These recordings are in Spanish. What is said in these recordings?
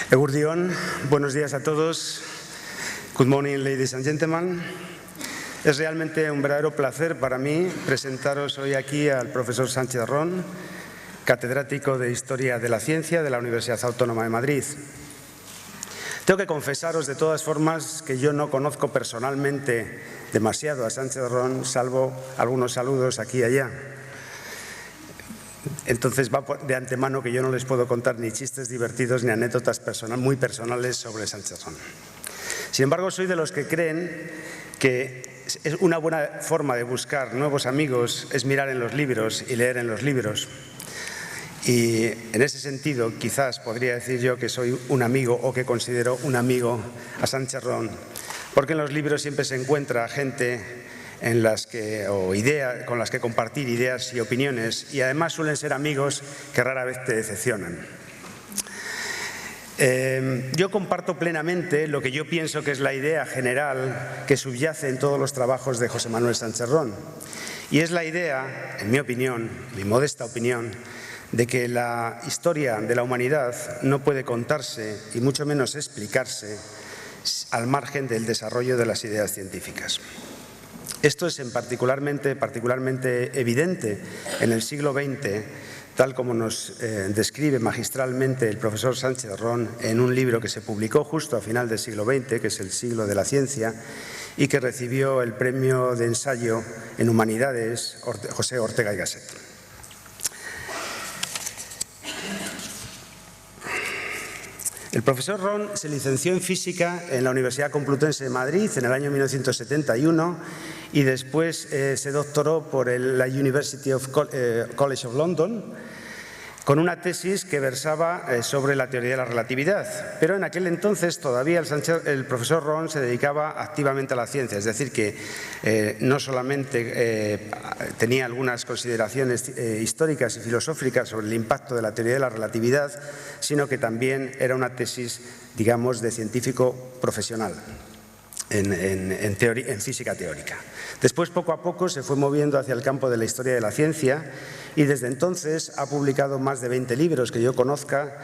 Eguerdión, buenos días a todos. Good morning, ladies and gentlemen. Es realmente un verdadero placer para mí presentaros hoy aquí al profesor Sánchez Ron, catedrático de Historia de la Ciencia de la Universidad Autónoma de Madrid. Tengo que confesaros de todas formas que yo no conozco personalmente demasiado a Sánchez Ron, salvo algunos saludos aquí y allá. Entonces va de antemano que yo no les puedo contar ni chistes divertidos ni anécdotas muy personales sobre Sánchez Ron. Sin embargo, soy de los que creen que es una buena forma de buscar nuevos amigos es mirar en los libros y leer en los libros. Y en ese sentido, quizás podría decir yo que soy un amigo o que considero un amigo a Sánchez Ron, porque en los libros siempre se encuentra gente con las que compartir ideas y opiniones, y además suelen ser amigos que rara vez te decepcionan. Yo comparto plenamente lo que yo pienso que es la idea general que subyace en todos los trabajos de José Manuel Sánchez Ron, y es la idea, en mi opinión, mi modesta opinión, de que la historia de la humanidad no puede contarse y mucho menos explicarse al margen del desarrollo de las ideas científicas. Esto es particularmente evidente en el siglo XX, tal como nos describe magistralmente el profesor Sánchez Ron en un libro que se publicó justo a final del siglo XX, que es El siglo de la ciencia, y que recibió el premio de ensayo en Humanidades José Ortega y Gasset. El profesor Ron se licenció en Física en la Universidad Complutense de Madrid en el año 1971 y después se doctoró por la University College of London con una tesis que versaba sobre la teoría de la relatividad. Pero en aquel entonces todavía el profesor Ron se dedicaba activamente a la ciencia, es decir, que no solamente tenía algunas consideraciones históricas y filosóficas sobre el impacto de la teoría de la relatividad, sino que también era una tesis, digamos, de científico profesional en física teórica. Después, poco a poco, se fue moviendo hacia el campo de la historia de la ciencia y desde entonces ha publicado más de 20 libros que yo conozca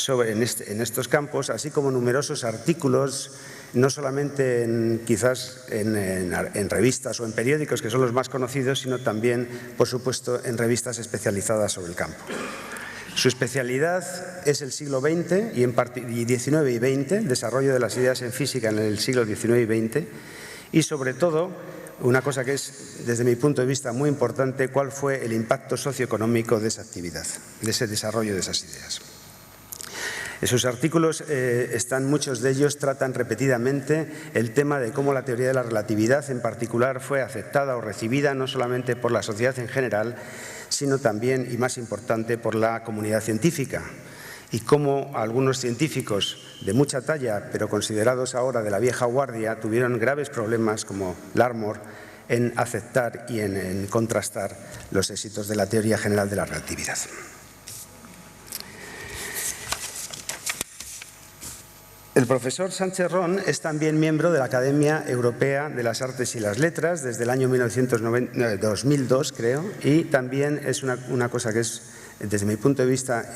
en estos campos, así como numerosos artículos, no solamente quizás en revistas o en periódicos, que son los más conocidos, sino también, por supuesto, en revistas especializadas sobre el campo. Su especialidad es el siglo XX y XIX y XX, el desarrollo de las ideas en física en el siglo XIX y XX, y sobre todo, una cosa que es, desde mi punto de vista, muy importante, cuál fue el impacto socioeconómico de esa actividad, de ese desarrollo de esas ideas. En sus artículos muchos de ellos tratan repetidamente el tema de cómo la teoría de la relatividad en particular fue aceptada o recibida no solamente por la sociedad en general, sino también, y más importante, por la comunidad científica, y cómo algunos científicos de mucha talla, pero considerados ahora de la vieja guardia, tuvieron graves problemas, como Larmor, en aceptar y en contrastar los éxitos de la teoría general de la relatividad. El profesor Sánchez Ron es también miembro de la Academia Europea de las Artes y las Letras desde el año 2002, creo, y también es una cosa que es, desde mi punto de vista,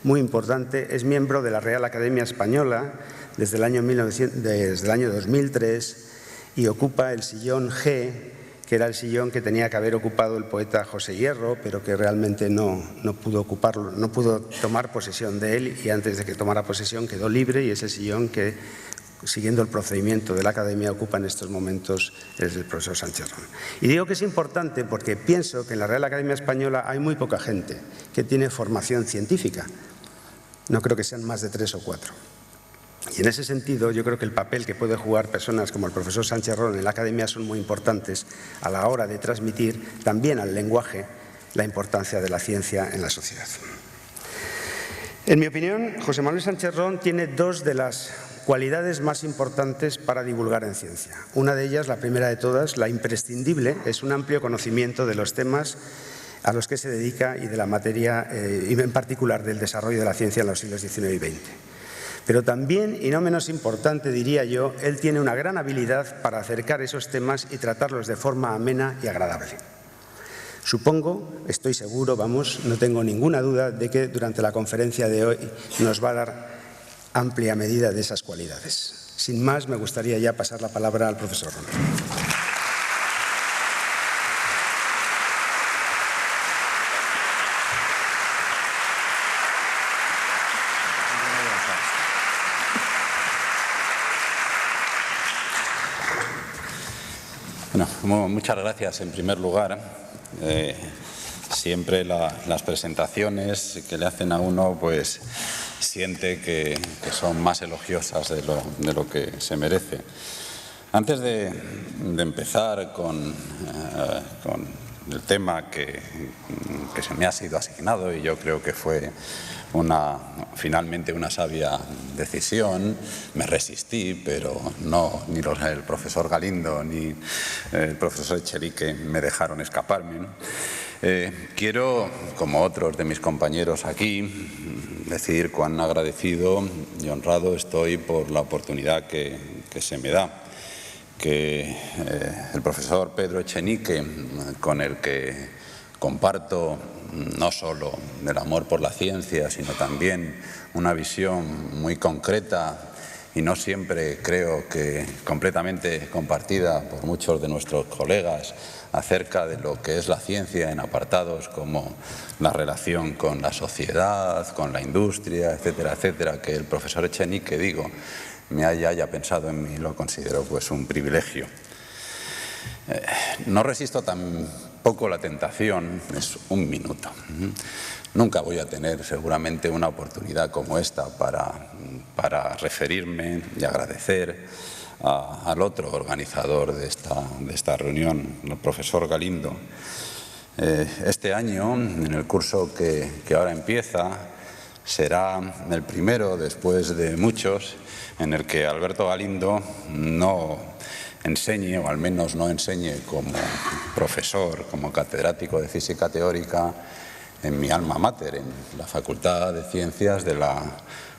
muy importante, es miembro de la Real Academia Española desde el año 2003 y ocupa el sillón G, que era el sillón que tenía que haber ocupado el poeta José Hierro, pero que realmente no pudo ocuparlo, no pudo tomar posesión de él, y antes de que tomara posesión quedó libre, y es el sillón que, siguiendo el procedimiento de la Academia, ocupa en estos momentos el profesor Sánchez Ron. Y digo que es importante porque pienso que en la Real Academia Española hay muy poca gente que tiene formación científica. No creo que sean más de 3 o 4. Y en ese sentido, yo creo que el papel que puede jugar personas como el profesor Sánchez Ron en la Academia son muy importantes a la hora de transmitir también al lenguaje la importancia de la ciencia en la sociedad. En mi opinión, José Manuel Sánchez Ron tiene dos de las cualidades más importantes para divulgar en ciencia. Una de ellas, la primera de todas, la imprescindible, es un amplio conocimiento de los temas a los que se dedica y de la materia, y en particular del desarrollo de la ciencia en los siglos XIX y XX. Pero también, y no menos importante, diría yo, él tiene una gran habilidad para acercar esos temas y tratarlos de forma amena y agradable. Supongo, estoy seguro, no tengo ninguna duda de que durante la conferencia de hoy nos va a dar amplia medida de esas cualidades. Sin más, me gustaría ya pasar la palabra al profesor Romero. Bueno, muchas gracias en primer lugar. Siempre las presentaciones que le hacen a uno pues siente que son más elogiosas de lo que se merece. Antes de empezar con el tema que se me ha sido asignado, y yo creo que fue finalmente una sabia decisión, me resistí, pero ni el profesor Galindo ni el profesor Echenique me dejaron escaparme, ¿no? Quiero, como otros de mis compañeros aquí, decir cuán agradecido y honrado estoy por la oportunidad que se me da. Que el profesor Pedro Echenique, con el que comparto no solo el amor por la ciencia, sino también una visión muy concreta y no siempre creo que completamente compartida por muchos de nuestros colegas acerca de lo que es la ciencia en apartados como la relación con la sociedad, con la industria, etcétera, etcétera, que el profesor Echenique, me haya pensado en mí, lo considero pues un privilegio. No resisto tampoco la tentación, es un minuto. Nunca voy a tener seguramente una oportunidad como esta para referirme y agradecer al otro organizador de esta reunión, el profesor Galindo. Este año, en el curso que ahora empieza, será el primero, después de muchos, en el que Alberto Galindo no enseñe, o al menos no enseñe como profesor, como catedrático de física teórica en mi alma mater, en la Facultad de Ciencias de la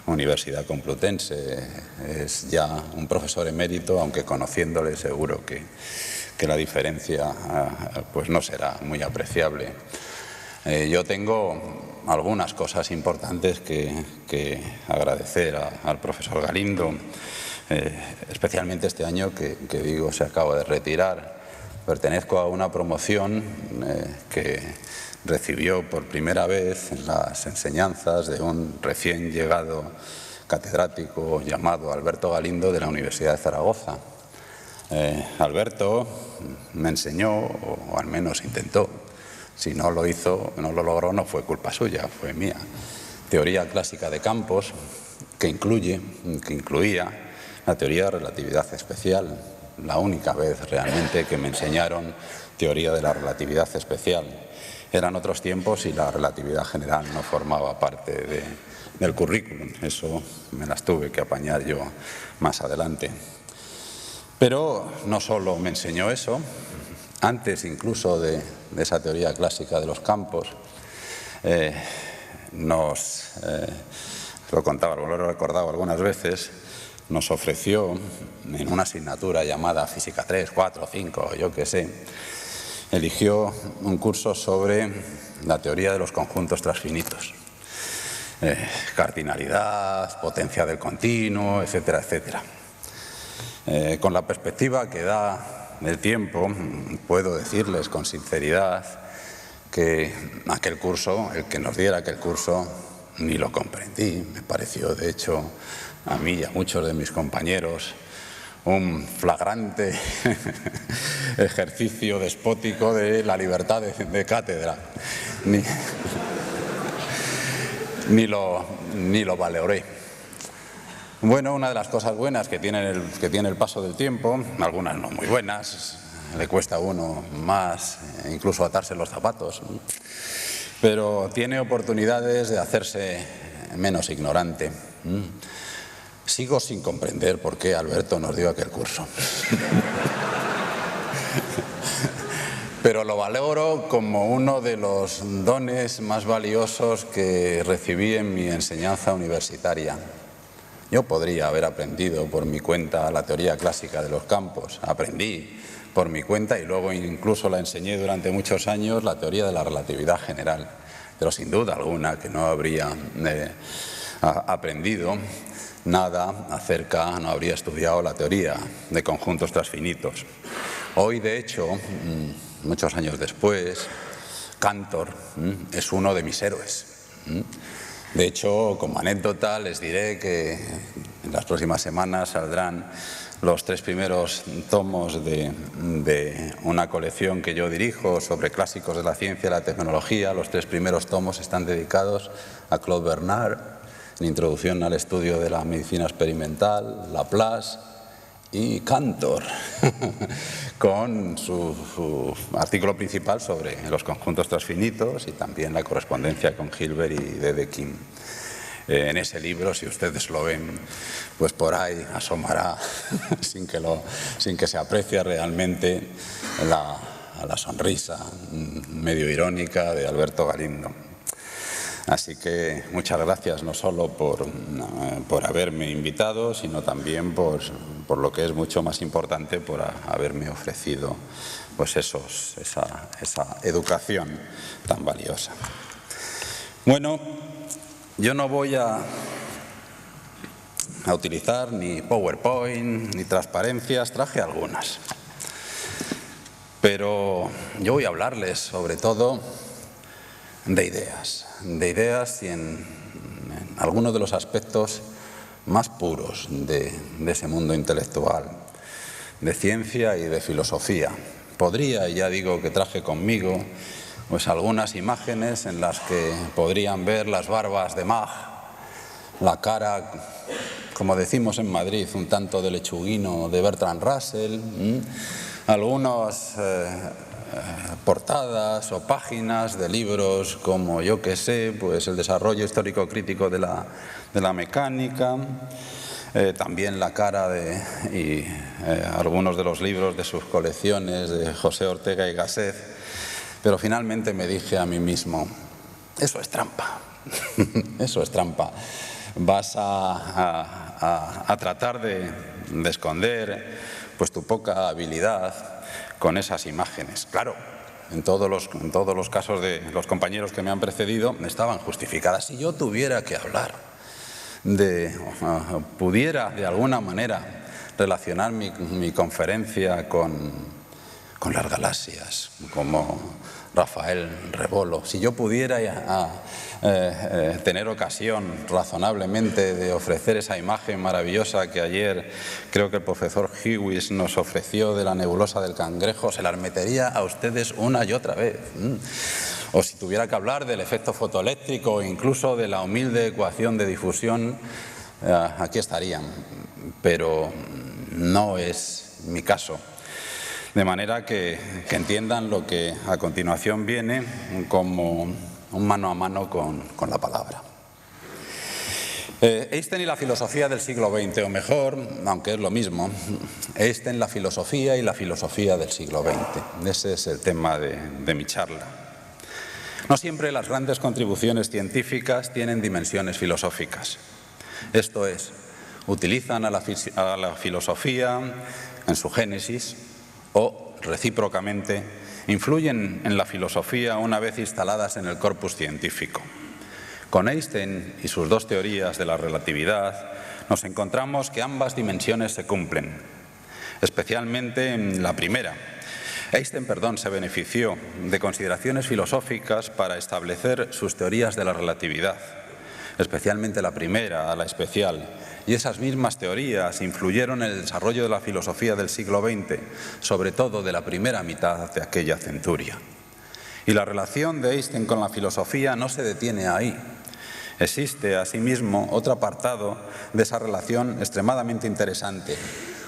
Universidad Complutense. Es ya un profesor emérito, aunque conociéndole seguro que la diferencia pues no será muy apreciable. Yo tengo algunas cosas importantes que agradecer al profesor Galindo, especialmente este año que se acaba de retirar. Pertenezco a una promoción que recibió por primera vez las enseñanzas de un recién llegado catedrático llamado Alberto Galindo de la Universidad de Zaragoza. Alberto me enseñó, o al menos intentó. Si no lo hizo, no lo logró, no fue culpa suya, fue mía. Teoría clásica de campos, que incluía la teoría de relatividad especial, la única vez realmente que me enseñaron teoría de la relatividad especial. Eran otros tiempos y la relatividad general no formaba parte del currículum. Eso me las tuve que apañar yo más adelante. Pero no solo me enseñó eso. Antes incluso de esa teoría clásica de los campos, lo he recordado algunas veces, nos ofreció en una asignatura llamada Física 3, 4, 5, yo qué sé, eligió un curso sobre la teoría de los conjuntos transfinitos, cardinalidad, potencia del continuo, etcétera, etcétera. Con la perspectiva que da del tiempo, puedo decirles con sinceridad que aquel curso, el que nos diera aquel curso, ni lo comprendí. Me pareció, de hecho, a mí y a muchos de mis compañeros, un flagrante ejercicio despótico de la libertad de cátedra. Ni lo valoré. Bueno, una de las cosas buenas que tiene el paso del tiempo, algunas no muy buenas, le cuesta a uno más incluso atarse los zapatos, pero tiene oportunidades de hacerse menos ignorante. Sigo sin comprender por qué Alberto nos dio aquel curso. Pero lo valoro como uno de los dones más valiosos que recibí en mi enseñanza universitaria. Yo podría haber aprendido por mi cuenta la teoría clásica de los campos. Aprendí por mi cuenta y luego incluso la enseñé durante muchos años la teoría de la relatividad general. Pero sin duda alguna que no habría aprendido nada acerca, no habría estudiado la teoría de conjuntos transfinitos. Hoy, de hecho, muchos años después, Cantor es uno de mis héroes. De hecho, como anécdota, les diré que en las próximas semanas saldrán los 3 primeros tomos de una colección que yo dirijo sobre clásicos de la ciencia y la tecnología. Los 3 primeros tomos están dedicados a Claude Bernard, en Introducción al estudio de la medicina experimental, Laplace y Cantor, con su artículo principal sobre los conjuntos transfinitos y también la correspondencia con Hilbert y Dedekind. En ese libro, si ustedes lo ven, pues por ahí asomará, sin que se aprecie realmente, la sonrisa medio irónica de Alberto Galindo. Así que muchas gracias, no solo por haberme invitado, sino también por lo que es mucho más importante, por haberme ofrecido pues esa educación tan valiosa. Bueno, yo no voy a utilizar ni PowerPoint ni transparencias, traje algunas. Pero yo voy a hablarles sobre todo de ideas y en algunos de los aspectos más puros de ese mundo intelectual, de ciencia y de filosofía. Podría, y ya digo que traje conmigo, pues algunas imágenes en las que podrían ver las barbas de Mach, la cara, como decimos en Madrid, un tanto de lechuguino de Bertrand Russell, algunas portadas o páginas de libros como, yo qué sé, pues el desarrollo histórico crítico de la mecánica, también la cara y algunos de los libros de sus colecciones de José Ortega y Gasset. Pero finalmente me dije a mí mismo, eso es trampa, eso es trampa. Vas a tratar de esconder pues tu poca habilidad con esas imágenes. Claro, en todos los casos de los compañeros que me han precedido estaban justificadas. Si yo tuviera que hablar pudiera de alguna manera relacionar mi conferencia con las galaxias, como Rafael Rebolo, si yo pudiera tener ocasión razonablemente de ofrecer esa imagen maravillosa que ayer creo que el profesor Hewitt nos ofreció de la nebulosa del Cangrejo, se las metería a ustedes una y otra vez. O si tuviera que hablar del efecto fotoeléctrico o incluso de la humilde ecuación de difusión, aquí estarían, pero no es mi caso. De manera que entiendan lo que a continuación viene como un mano a mano con la palabra. Einstein y la filosofía del siglo XX, o mejor, aunque es lo mismo, Einstein, la filosofía y la filosofía del siglo XX. Ese es el tema de mi charla. No siempre las grandes contribuciones científicas tienen dimensiones filosóficas. Esto es, utilizan a la filosofía en su génesis o, recíprocamente, influyen en la filosofía una vez instaladas en el corpus científico. Con Einstein y sus 2 teorías de la relatividad nos encontramos que ambas dimensiones se cumplen, especialmente en la primera. Einstein, se benefició de consideraciones filosóficas para establecer sus teorías de la relatividad, especialmente la primera, la especial, y esas mismas teorías influyeron en el desarrollo de la filosofía del siglo XX, sobre todo de la primera mitad de aquella centuria. Y la relación de Einstein con la filosofía no se detiene ahí. Existe, asimismo, otro apartado de esa relación extremadamente interesante: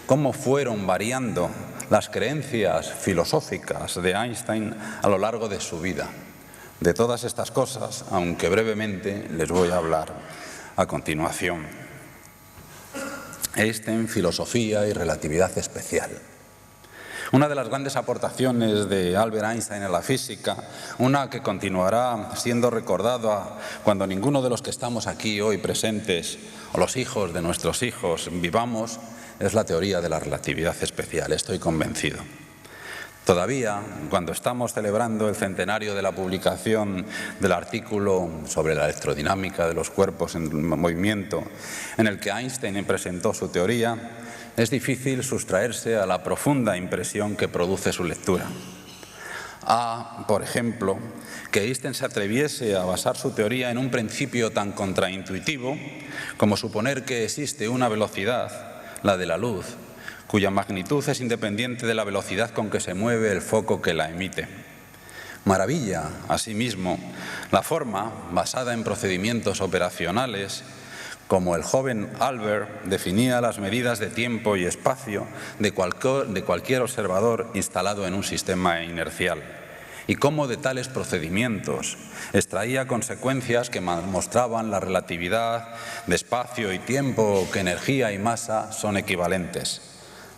cómo fueron variando las creencias filosóficas de Einstein a lo largo de su vida. De todas estas cosas, aunque brevemente, les voy a hablar a continuación. Einstein, filosofía y relatividad especial. Una de las grandes aportaciones de Albert Einstein a la física, una que continuará siendo recordada cuando ninguno de los que estamos aquí hoy presentes, o los hijos de nuestros hijos, vivamos, es la teoría de la relatividad especial. Estoy convencido. Todavía, cuando estamos celebrando el centenario de la publicación del artículo sobre la electrodinámica de los cuerpos en movimiento, en el que Einstein presentó su teoría, es difícil sustraerse a la profunda impresión que produce su lectura. Por ejemplo, que Einstein se atreviese a basar su teoría en un principio tan contraintuitivo como suponer que existe una velocidad, la de la luz, cuya magnitud es independiente de la velocidad con que se mueve el foco que la emite. Maravilla, asimismo, la forma basada en procedimientos operacionales, como el joven Albert definía las medidas de tiempo y espacio de cualquier observador instalado en un sistema inercial, y cómo de tales procedimientos extraía consecuencias que mostraban la relatividad de espacio y tiempo, que energía y masa son equivalentes.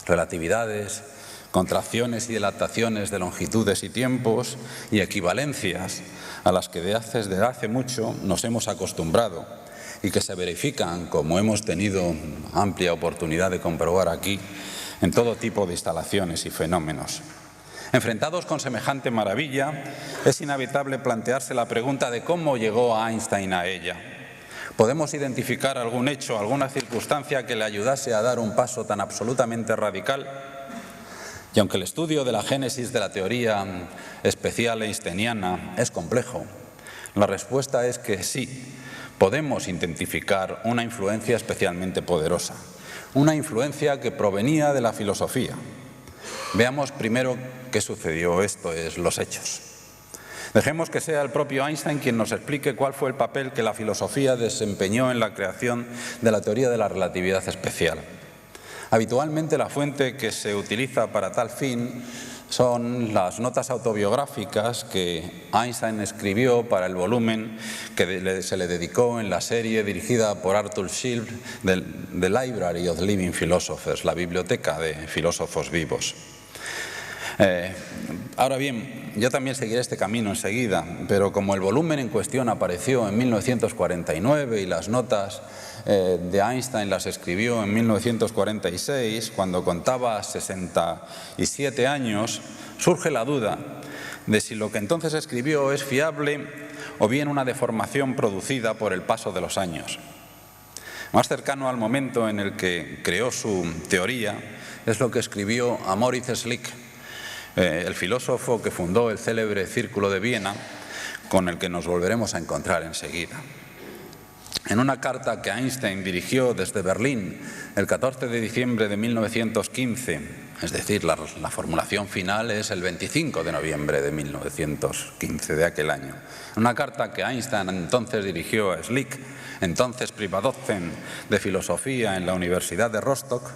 Relatividades, contracciones y dilataciones de longitudes y tiempos, y equivalencias a las que desde hace mucho nos hemos acostumbrado y que se verifican, como hemos tenido amplia oportunidad de comprobar aquí, en todo tipo de instalaciones y fenómenos. Enfrentados con semejante maravilla, es inevitable plantearse la pregunta de cómo llegó Einstein a ella. ¿Podemos identificar algún hecho, alguna circunstancia que le ayudase a dar un paso tan absolutamente radical? Y aunque el estudio de la génesis de la teoría especial einsteiniana es complejo, la respuesta es que sí, podemos identificar una influencia especialmente poderosa, una influencia que provenía de la filosofía. Veamos primero qué sucedió, esto es, los hechos. Dejemos que sea el propio Einstein quien nos explique cuál fue el papel que la filosofía desempeñó en la creación de la teoría de la relatividad especial. Habitualmente la fuente que se utiliza para tal fin son las notas autobiográficas que Einstein escribió para el volumen que se le dedicó en la serie dirigida por Arthur Schilf, The Library of Living Philosophers, la biblioteca de filósofos vivos. Ahora bien, yo también seguiré este camino enseguida, pero como el volumen en cuestión apareció en 1949 y las notas de Einstein las escribió en 1946, cuando contaba 67 años, surge la duda de si lo que entonces escribió es fiable o bien una deformación producida por el paso de los años. Más cercano al momento en el que creó su teoría es lo que escribió a Moritz Schlick, el filósofo que fundó el célebre Círculo de Viena, con el que nos volveremos a encontrar enseguida. En una carta que Einstein dirigió desde Berlín el 14 de diciembre de 1915, es decir, la formulación final es el 25 de noviembre de 1915 de aquel año. Una carta que Einstein entonces dirigió a Schlick, entonces Privatdozent de filosofía en la Universidad de Rostock,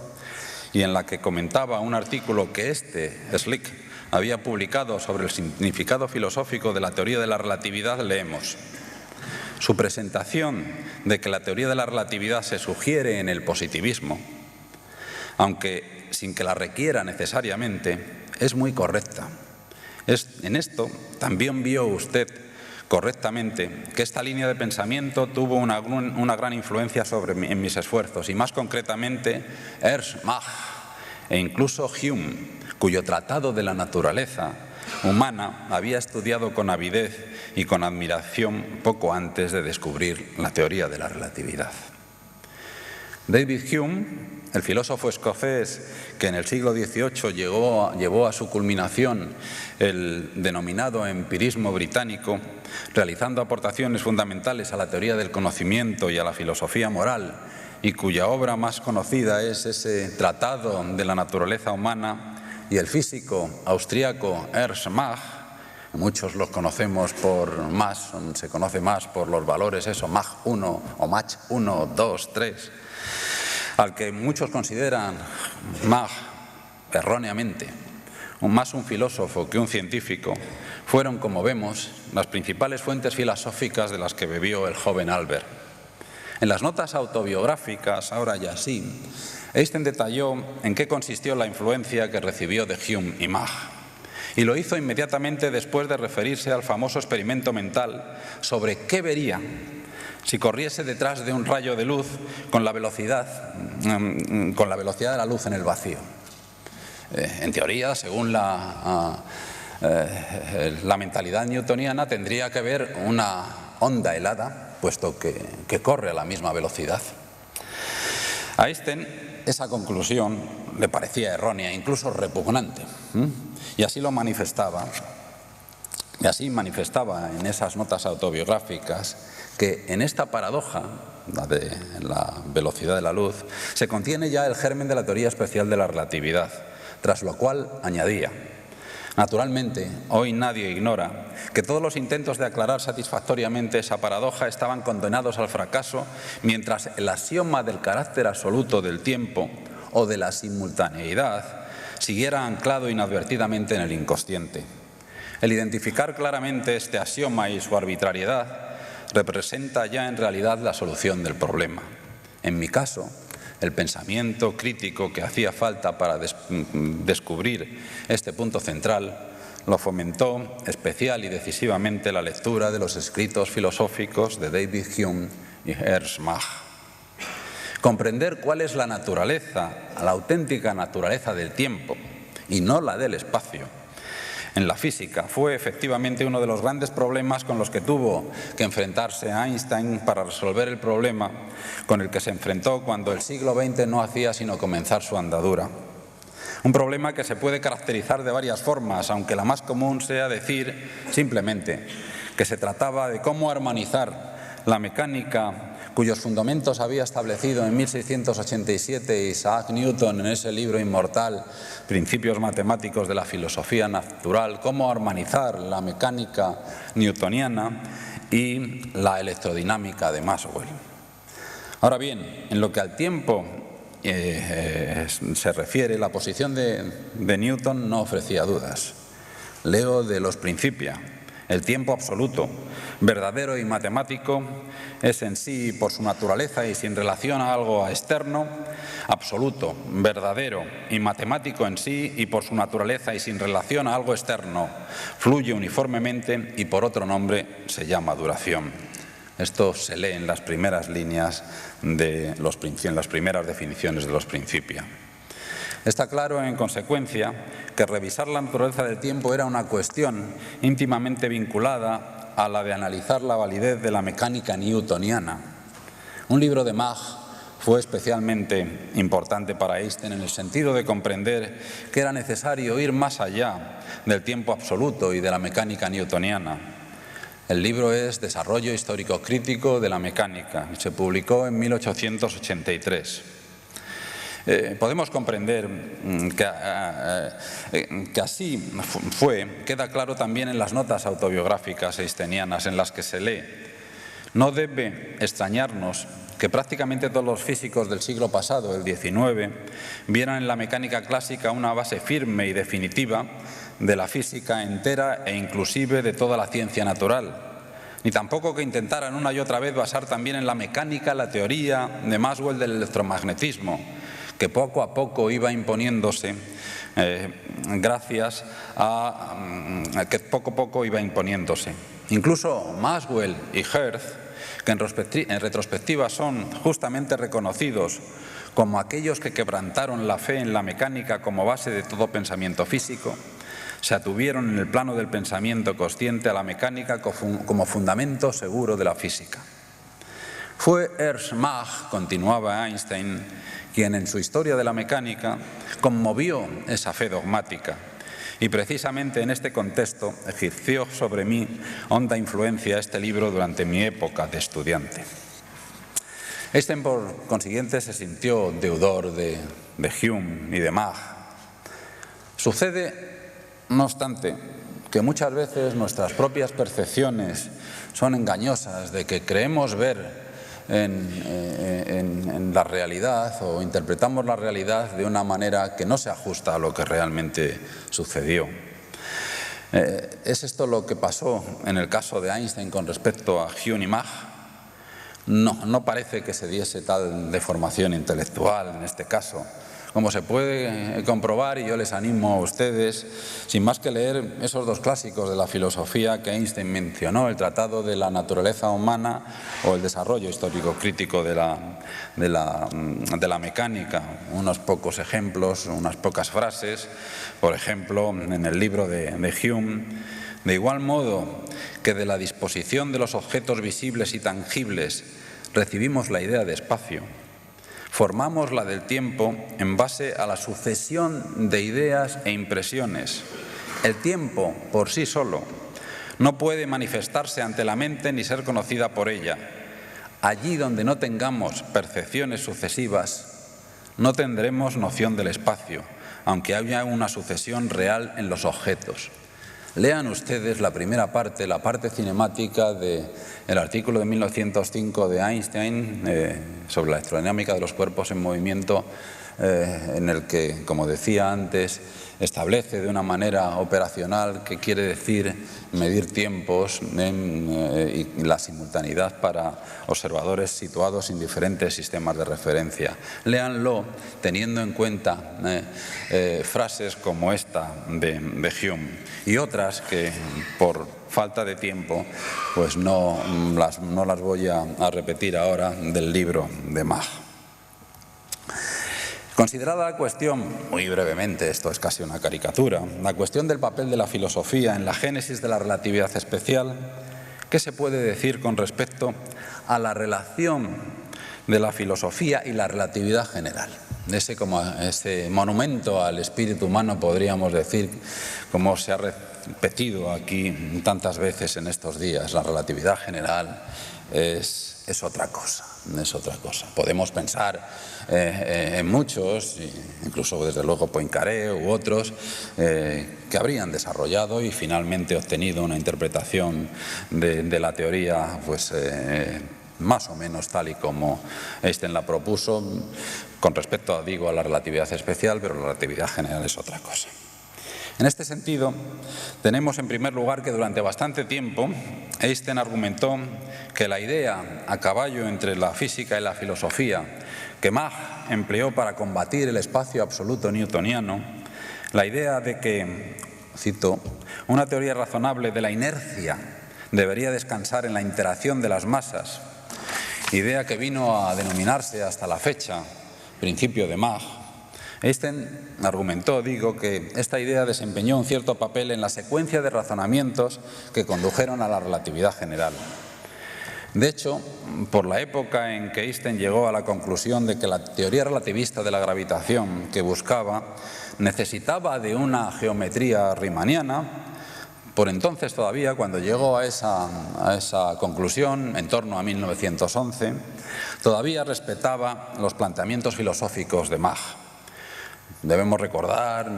y en la que comentaba un artículo que Schlick había publicado sobre el significado filosófico de la teoría de la relatividad, leemos: su presentación de que la teoría de la relatividad se sugiere en el positivismo, aunque sin que la requiera necesariamente, es muy correcta. En esto también vio usted correctamente que esta línea de pensamiento tuvo una gran influencia en mis esfuerzos, y más concretamente Ernst Mach e incluso Hume, cuyo tratado de la naturaleza humana había estudiado con avidez y con admiración poco antes de descubrir la teoría de la relatividad. David Hume, el filósofo escocés que en el siglo XVIII llevó a su culminación el denominado empirismo británico, realizando aportaciones fundamentales a la teoría del conocimiento y a la filosofía moral, y cuya obra más conocida es ese Tratado de la naturaleza humana, y el físico austríaco Ernst Mach, muchos los conocemos se conoce más por los valores Mach 1 o Mach 1, 2, 3, al que muchos consideran Mach erróneamente más un filósofo que un científico, fueron, como vemos, las principales fuentes filosóficas de las que bebió el joven Albert. En las notas autobiográficas, ahora ya sí, Einstein detalló en qué consistió la influencia que recibió de Hume y Mach, y lo hizo inmediatamente después de referirse al famoso experimento mental sobre qué vería si corriese detrás de un rayo de luz con la velocidad de la luz en el vacío. En teoría, según la mentalidad newtoniana, tendría que haber una onda helada, puesto que corre a la misma velocidad. A Einstein esa conclusión le parecía errónea, incluso repugnante, y así lo manifestaba. Y así manifestaba en esas notas autobiográficas que en esta paradoja, la de la velocidad de la luz, se contiene ya el germen de la teoría especial de la relatividad, tras lo cual añadía: naturalmente, hoy nadie ignora que todos los intentos de aclarar satisfactoriamente esa paradoja estaban condenados al fracaso, mientras el axioma del carácter absoluto del tiempo o de la simultaneidad siguiera anclado inadvertidamente en el inconsciente. El identificar claramente este axioma y su arbitrariedad representa ya en realidad la solución del problema. En mi caso, el pensamiento crítico que hacía falta para descubrir este punto central lo fomentó especial y decisivamente la lectura de los escritos filosóficos de David Hume y Ernst Mach. Comprender cuál es la naturaleza, la auténtica naturaleza del tiempo y no la del espacio, en la física fue efectivamente uno de los grandes problemas con los que tuvo que enfrentarse Einstein para resolver el problema con el que se enfrentó cuando el siglo XX no hacía sino comenzar su andadura. Un problema que se puede caracterizar de varias formas, aunque la más común sea decir simplemente que se trataba de cómo armonizar la mecánica cuyos fundamentos había establecido en 1687 Isaac Newton en ese libro inmortal, Principios matemáticos de la filosofía natural, cómo armonizar la mecánica newtoniana y la electrodinámica de Maxwell. Ahora bien, en lo que al tiempo se refiere, la posición de Newton no ofrecía dudas. Leo de los Principia: el tiempo absoluto, verdadero y matemático, es en sí, por su naturaleza y sin relación a algo externo, absoluto, verdadero y matemático en sí, y por su naturaleza y sin relación a algo externo, fluye uniformemente y por otro nombre se llama duración. Esto se lee en las primeras líneas en las primeras definiciones de los Principia. Está claro, en consecuencia, que revisar la naturaleza del tiempo era una cuestión íntimamente vinculada a la de analizar la validez de la mecánica newtoniana. Un libro de Mach fue especialmente importante para Einstein en el sentido de comprender que era necesario ir más allá del tiempo absoluto y de la mecánica newtoniana. El libro es Desarrollo histórico-crítico de la mecánica y se publicó en 1883. Podemos comprender que así fue, queda claro también en las notas autobiográficas einsteinianas en las que se lee. No debe extrañarnos que prácticamente todos los físicos del siglo pasado, el XIX, vieran en la mecánica clásica una base firme y definitiva de la física entera e inclusive de toda la ciencia natural, ni tampoco que intentaran una y otra vez basar también en la mecánica la teoría de Maxwell del electromagnetismo, que poco a poco iba imponiéndose Incluso Maxwell y Hertz, que en retrospectiva son justamente reconocidos como aquellos que quebrantaron la fe en la mecánica como base de todo pensamiento físico, se atuvieron en el plano del pensamiento consciente a la mecánica como fundamento seguro de la física. Fue Ernst Mach, continuaba Einstein, quien en su Historia de la mecánica conmovió esa fe dogmática y precisamente en este contexto ejerció sobre mí honda influencia este libro durante mi época de estudiante. Einstein, por consiguiente, se sintió deudor de Hume y de Mach. Sucede, no obstante, que muchas veces nuestras propias percepciones son engañosas, de que creemos ver en la realidad o interpretamos la realidad de una manera que no se ajusta a lo que realmente sucedió. ¿Es esto lo que pasó en el caso de Einstein con respecto a Hume y Mach? No parece que se diese tal deformación intelectual en este caso Como se puede comprobar, y yo les animo a ustedes, sin más que leer esos dos clásicos de la filosofía que Einstein mencionó, el Tratado de la Naturaleza Humana o el Desarrollo Histórico-Crítico de la Mecánica, unos pocos ejemplos, unas pocas frases, por ejemplo, en el libro de Hume: de igual modo que de la disposición de los objetos visibles y tangibles recibimos la idea de espacio, formamos la del tiempo en base a la sucesión de ideas e impresiones. El tiempo, por sí solo, no puede manifestarse ante la mente ni ser conocida por ella. Allí donde no tengamos percepciones sucesivas, no tendremos noción del espacio, aunque haya una sucesión real en los objetos. Lean ustedes la primera parte, la parte cinemática del artículo de 1905 de Einstein sobre la electrodinámica de los cuerpos en movimiento, en el que, como decía antes, establece de una manera operacional qué quiere decir medir tiempos y la simultaneidad para observadores situados en diferentes sistemas de referencia. Léanlo teniendo en cuenta frases como esta de Hume y otras que, por falta de tiempo, pues no las voy a repetir ahora del libro de Mach. Considerada la cuestión, muy brevemente, esto es casi una caricatura, la cuestión del papel de la filosofía en la génesis de la relatividad especial, ¿qué se puede decir con respecto a la relación de la filosofía y la relatividad general? Ese monumento al espíritu humano, podríamos decir, como se ha repetido aquí tantas veces en estos días, la relatividad general es otra cosa. Es otra cosa. Podemos pensar en muchos, incluso desde luego Poincaré u otros, que habrían desarrollado y finalmente obtenido una interpretación de la teoría pues, más o menos tal y como Einstein la propuso, con respecto, digo, a la relatividad especial, pero la relatividad general es otra cosa. En este sentido, tenemos en primer lugar que durante bastante tiempo Einstein argumentó que la idea a caballo entre la física y la filosofía que Mach empleó para combatir el espacio absoluto newtoniano, la idea de que, cito, una teoría razonable de la inercia debería descansar en la interacción de las masas, idea que vino a denominarse hasta la fecha principio de Mach. Einstein argumentó, que esta idea desempeñó un cierto papel en la secuencia de razonamientos que condujeron a la relatividad general. De hecho, por la época en que Einstein llegó a la conclusión de que la teoría relativista de la gravitación que buscaba necesitaba de una geometría riemanniana, por entonces todavía, cuando llegó a esa conclusión, en torno a 1911, todavía respetaba los planteamientos filosóficos de Mach. Debemos recordar,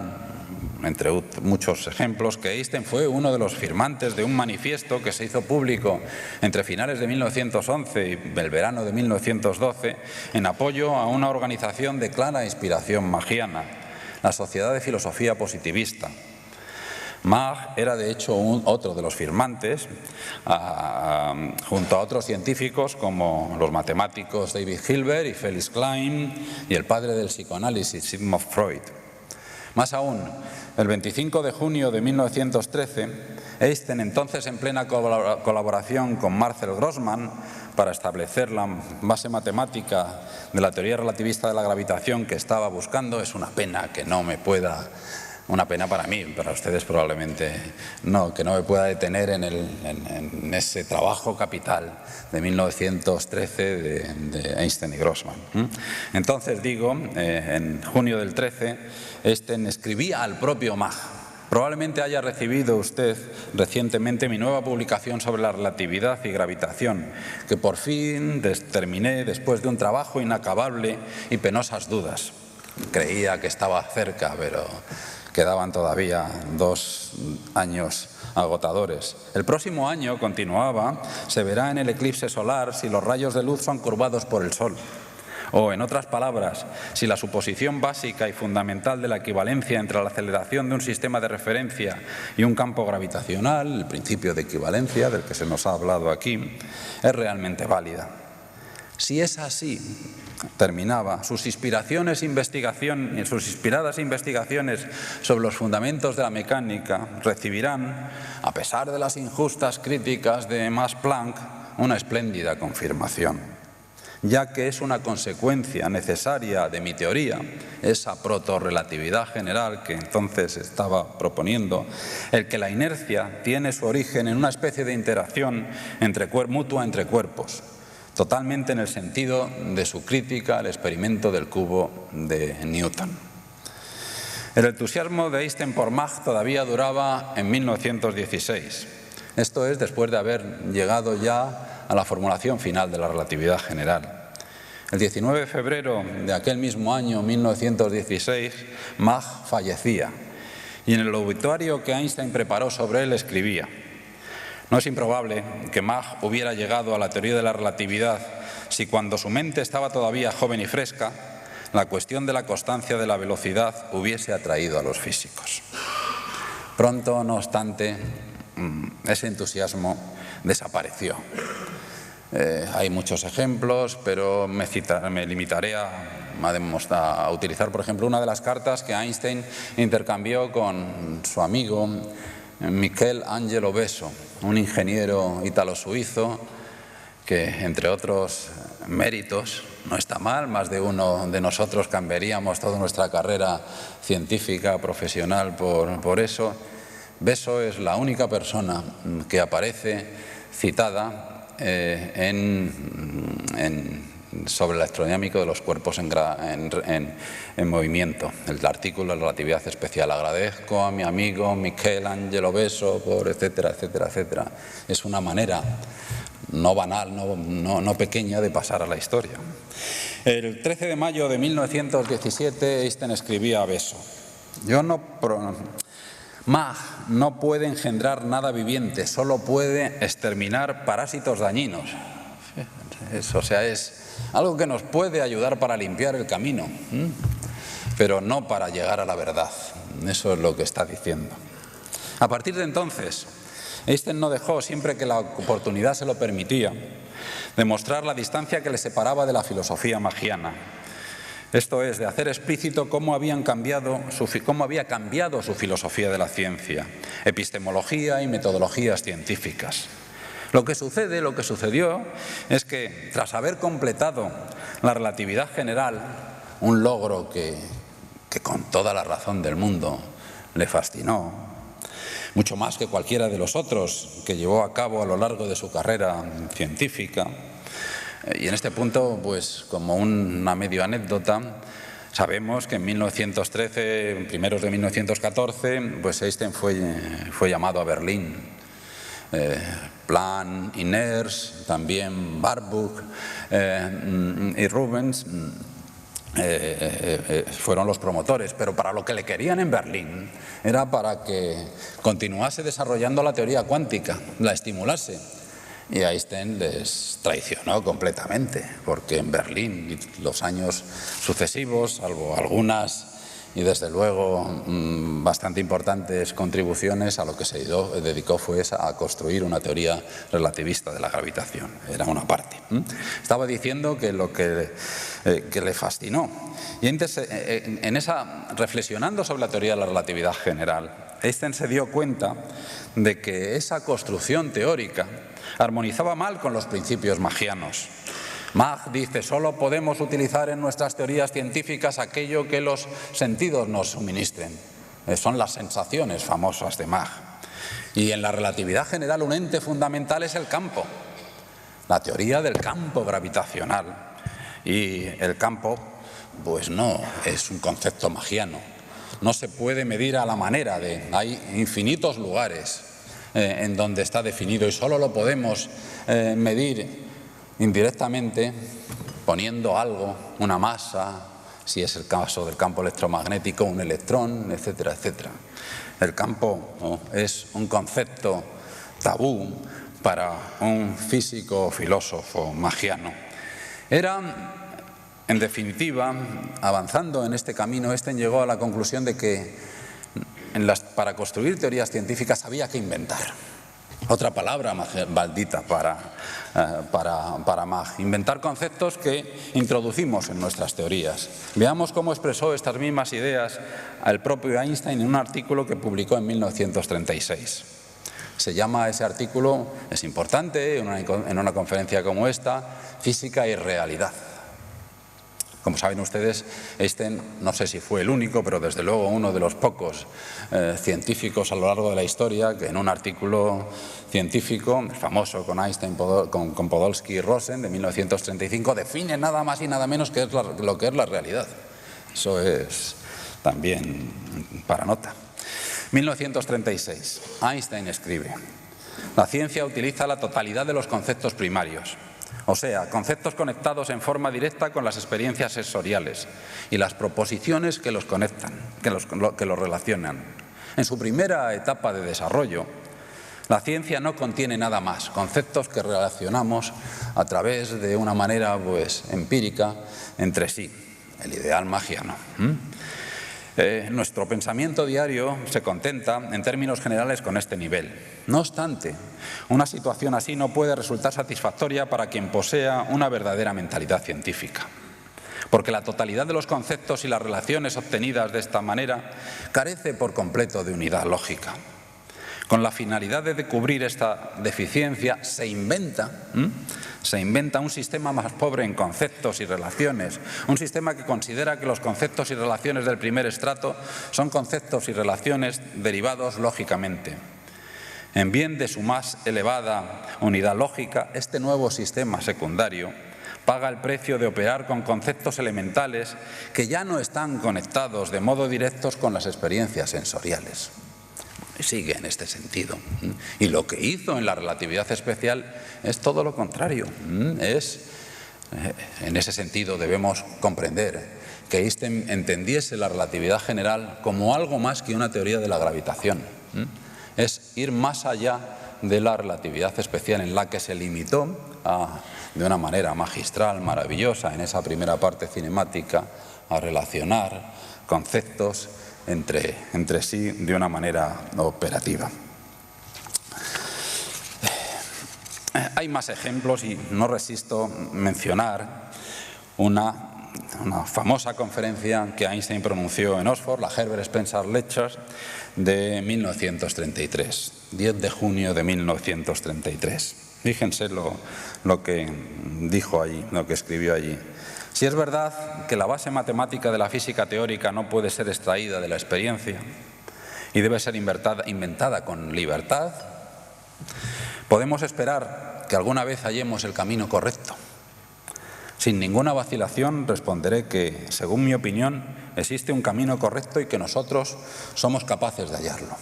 entre muchos ejemplos, que Einstein fue uno de los firmantes de un manifiesto que se hizo público entre finales de 1911 y el verano de 1912 en apoyo a una organización de clara inspiración machiana, la Sociedad de Filosofía Positivista. Mach era, de hecho, otro de los firmantes, junto a otros científicos como los matemáticos David Hilbert y Felix Klein y el padre del psicoanálisis, Sigmund Freud. Más aún, el 25 de junio de 1913, Einstein, entonces en plena colaboración con Marcel Grossmann para establecer la base matemática de la teoría relativista de la gravitación que estaba buscando, es una pena que no me pueda... Una pena para mí, para ustedes probablemente no, que no me pueda detener en ese trabajo capital de 1913 de Einstein y Grossmann. Entonces en junio del 13, Einstein escribía al propio Mach. Probablemente haya recibido usted recientemente mi nueva publicación sobre la relatividad y gravitación, que por fin terminé después de un trabajo inacabable y penosas dudas. Creía que estaba cerca, pero... quedaban todavía 2 años agotadores. El próximo año, continuaba, se verá en el eclipse solar si los rayos de luz son curvados por el Sol. O, en otras palabras, si la suposición básica y fundamental de la equivalencia entre la aceleración de un sistema de referencia y un campo gravitacional, el principio de equivalencia del que se nos ha hablado aquí, es realmente válida. Si es así, terminaba, sus inspiradas investigaciones sobre los fundamentos de la mecánica recibirán, a pesar de las injustas críticas de Max Planck, una espléndida confirmación, ya que es una consecuencia necesaria de mi teoría, esa protorrelatividad general que entonces estaba proponiendo, el que la inercia tiene su origen en una especie de interacción mutua entre cuerpos, totalmente en el sentido de su crítica al experimento del cubo de Newton. El entusiasmo de Einstein por Mach todavía duraba en 1916. Esto es después de haber llegado ya a la formulación final de la relatividad general. El 19 de febrero de aquel mismo año, 1916, Mach fallecía y en el obituario que Einstein preparó sobre él escribía: no es improbable que Mach hubiera llegado a la teoría de la relatividad si cuando su mente estaba todavía joven y fresca, la cuestión de la constancia de la velocidad hubiese atraído a los físicos. Pronto, no obstante, ese entusiasmo desapareció. Hay muchos ejemplos, pero me limitaré a utilizar, por ejemplo, una de las cartas que Einstein intercambió con su amigo Michelangelo Besso, un ingeniero ítalo-suizo que, entre otros méritos, no está mal, más de uno de nosotros cambiaríamos toda nuestra carrera científica, profesional por eso. Besso es la única persona que aparece citada sobre el electrodinámico de los cuerpos en movimiento, el artículo de relatividad especial. Agradezco a mi amigo Michelangelo Besso por etcétera, etcétera, etcétera. Es una manera no banal, no pequeña de pasar a la historia. El 13 de mayo de 1917 Einstein escribía a Besso: Mach no puede engendrar nada viviente, solo puede exterminar parásitos dañinos. O sea, es algo que nos puede ayudar para limpiar el camino, pero no para llegar a la verdad. Eso es lo que está diciendo. A partir de entonces, Einstein no dejó, siempre que la oportunidad se lo permitía, de mostrar la distancia que le separaba de la filosofía magiana. Esto es, de hacer explícito cómo había cambiado su filosofía de la ciencia, epistemología y metodologías científicas. Lo que sucedió es que, tras haber completado la relatividad general, un logro que con toda la razón del mundo le fascinó, mucho más que cualquiera de los otros que llevó a cabo a lo largo de su carrera científica. Y en este punto, pues como una medio anécdota, sabemos que en 1913, primeros de 1914, pues Einstein fue llamado a Berlín. Planck, Iners, también Warburg y Rubens fueron los promotores, pero para lo que le querían en Berlín era para que continuase desarrollando la teoría cuántica, la estimulase. Y Einstein les traicionó completamente, porque en Berlín y los años sucesivos, salvo algunas y desde luego bastante importantes contribuciones, a lo que se dedicó fue a construir una teoría relativista de la gravitación. Era una parte. Estaba diciendo que lo que le fascinó. Y entonces, reflexionando sobre la teoría de la relatividad general, Einstein se dio cuenta de que esa construcción teórica armonizaba mal con los principios magianos. Mach dice: solo podemos utilizar en nuestras teorías científicas aquello que los sentidos nos suministren. Son las sensaciones famosas de Mach. Y en la relatividad general un ente fundamental es el campo, la teoría del campo gravitacional. Y el campo, pues no es un concepto magiano. No se puede medir a la manera hay infinitos lugares en donde está definido, y solo lo podemos medir indirectamente poniendo algo, una masa, si es el caso del campo electromagnético, un electrón, etcétera, etcétera. El campo es un concepto tabú para un físico o filósofo magiano. En definitiva, avanzando en este camino, Einstein llegó a la conclusión de que para construir teorías científicas había que inventar. Otra palabra maldita para Mach, inventar conceptos que introducimos en nuestras teorías. Veamos cómo expresó estas mismas ideas el propio Einstein en un artículo que publicó en 1936. Se llama ese artículo, es importante en una conferencia como esta, Física y Realidad. Como saben ustedes, Einstein, no sé si fue el único, pero desde luego uno de los pocos científicos a lo largo de la historia que en un artículo científico, famoso con Einstein, con Podolsky y Rosen, de 1935, define nada más y nada menos que lo que es la realidad. Eso es también para nota. 1936, Einstein escribe: la ciencia utiliza la totalidad de los conceptos primarios, o sea, conceptos conectados en forma directa con las experiencias sensoriales y las proposiciones que los conectan, que los relacionan. En su primera etapa de desarrollo, la ciencia no contiene nada más, conceptos que relacionamos a través de una manera empírica entre sí, el ideal magiano. Nuestro pensamiento diario se contenta, en términos generales, con este nivel. No obstante, una situación así no puede resultar satisfactoria para quien posea una verdadera mentalidad científica, porque la totalidad de los conceptos y las relaciones obtenidas de esta manera carece por completo de unidad lógica. Con la finalidad de cubrir esta deficiencia, se inventa un sistema más pobre en conceptos y relaciones, un sistema que considera que los conceptos y relaciones del primer estrato son conceptos y relaciones derivados lógicamente. En bien de su más elevada unidad lógica, este nuevo sistema secundario paga el precio de operar con conceptos elementales que ya no están conectados de modo directo con las experiencias sensoriales. Sigue en este sentido. Y lo que hizo en la relatividad especial es todo lo contrario. En ese sentido debemos comprender que Einstein entendiese la relatividad general como algo más que una teoría de la gravitación. Es ir más allá de la relatividad especial, en la que se limitó de una manera magistral, maravillosa, en esa primera parte cinemática, a relacionar conceptos entre sí de una manera operativa. Hay más ejemplos y no resisto mencionar una famosa conferencia que Einstein pronunció en Oxford, la Herbert Spencer Lecture de 1933, 10 de junio de 1933. Fíjense lo que dijo allí, lo que escribió allí. Si es verdad que la base matemática de la física teórica no puede ser extraída de la experiencia y debe ser inventada con libertad, podemos esperar que alguna vez hallemos el camino correcto. Sin ninguna vacilación responderé que, según mi opinión, existe un camino correcto y que nosotros somos capaces de hallarlo.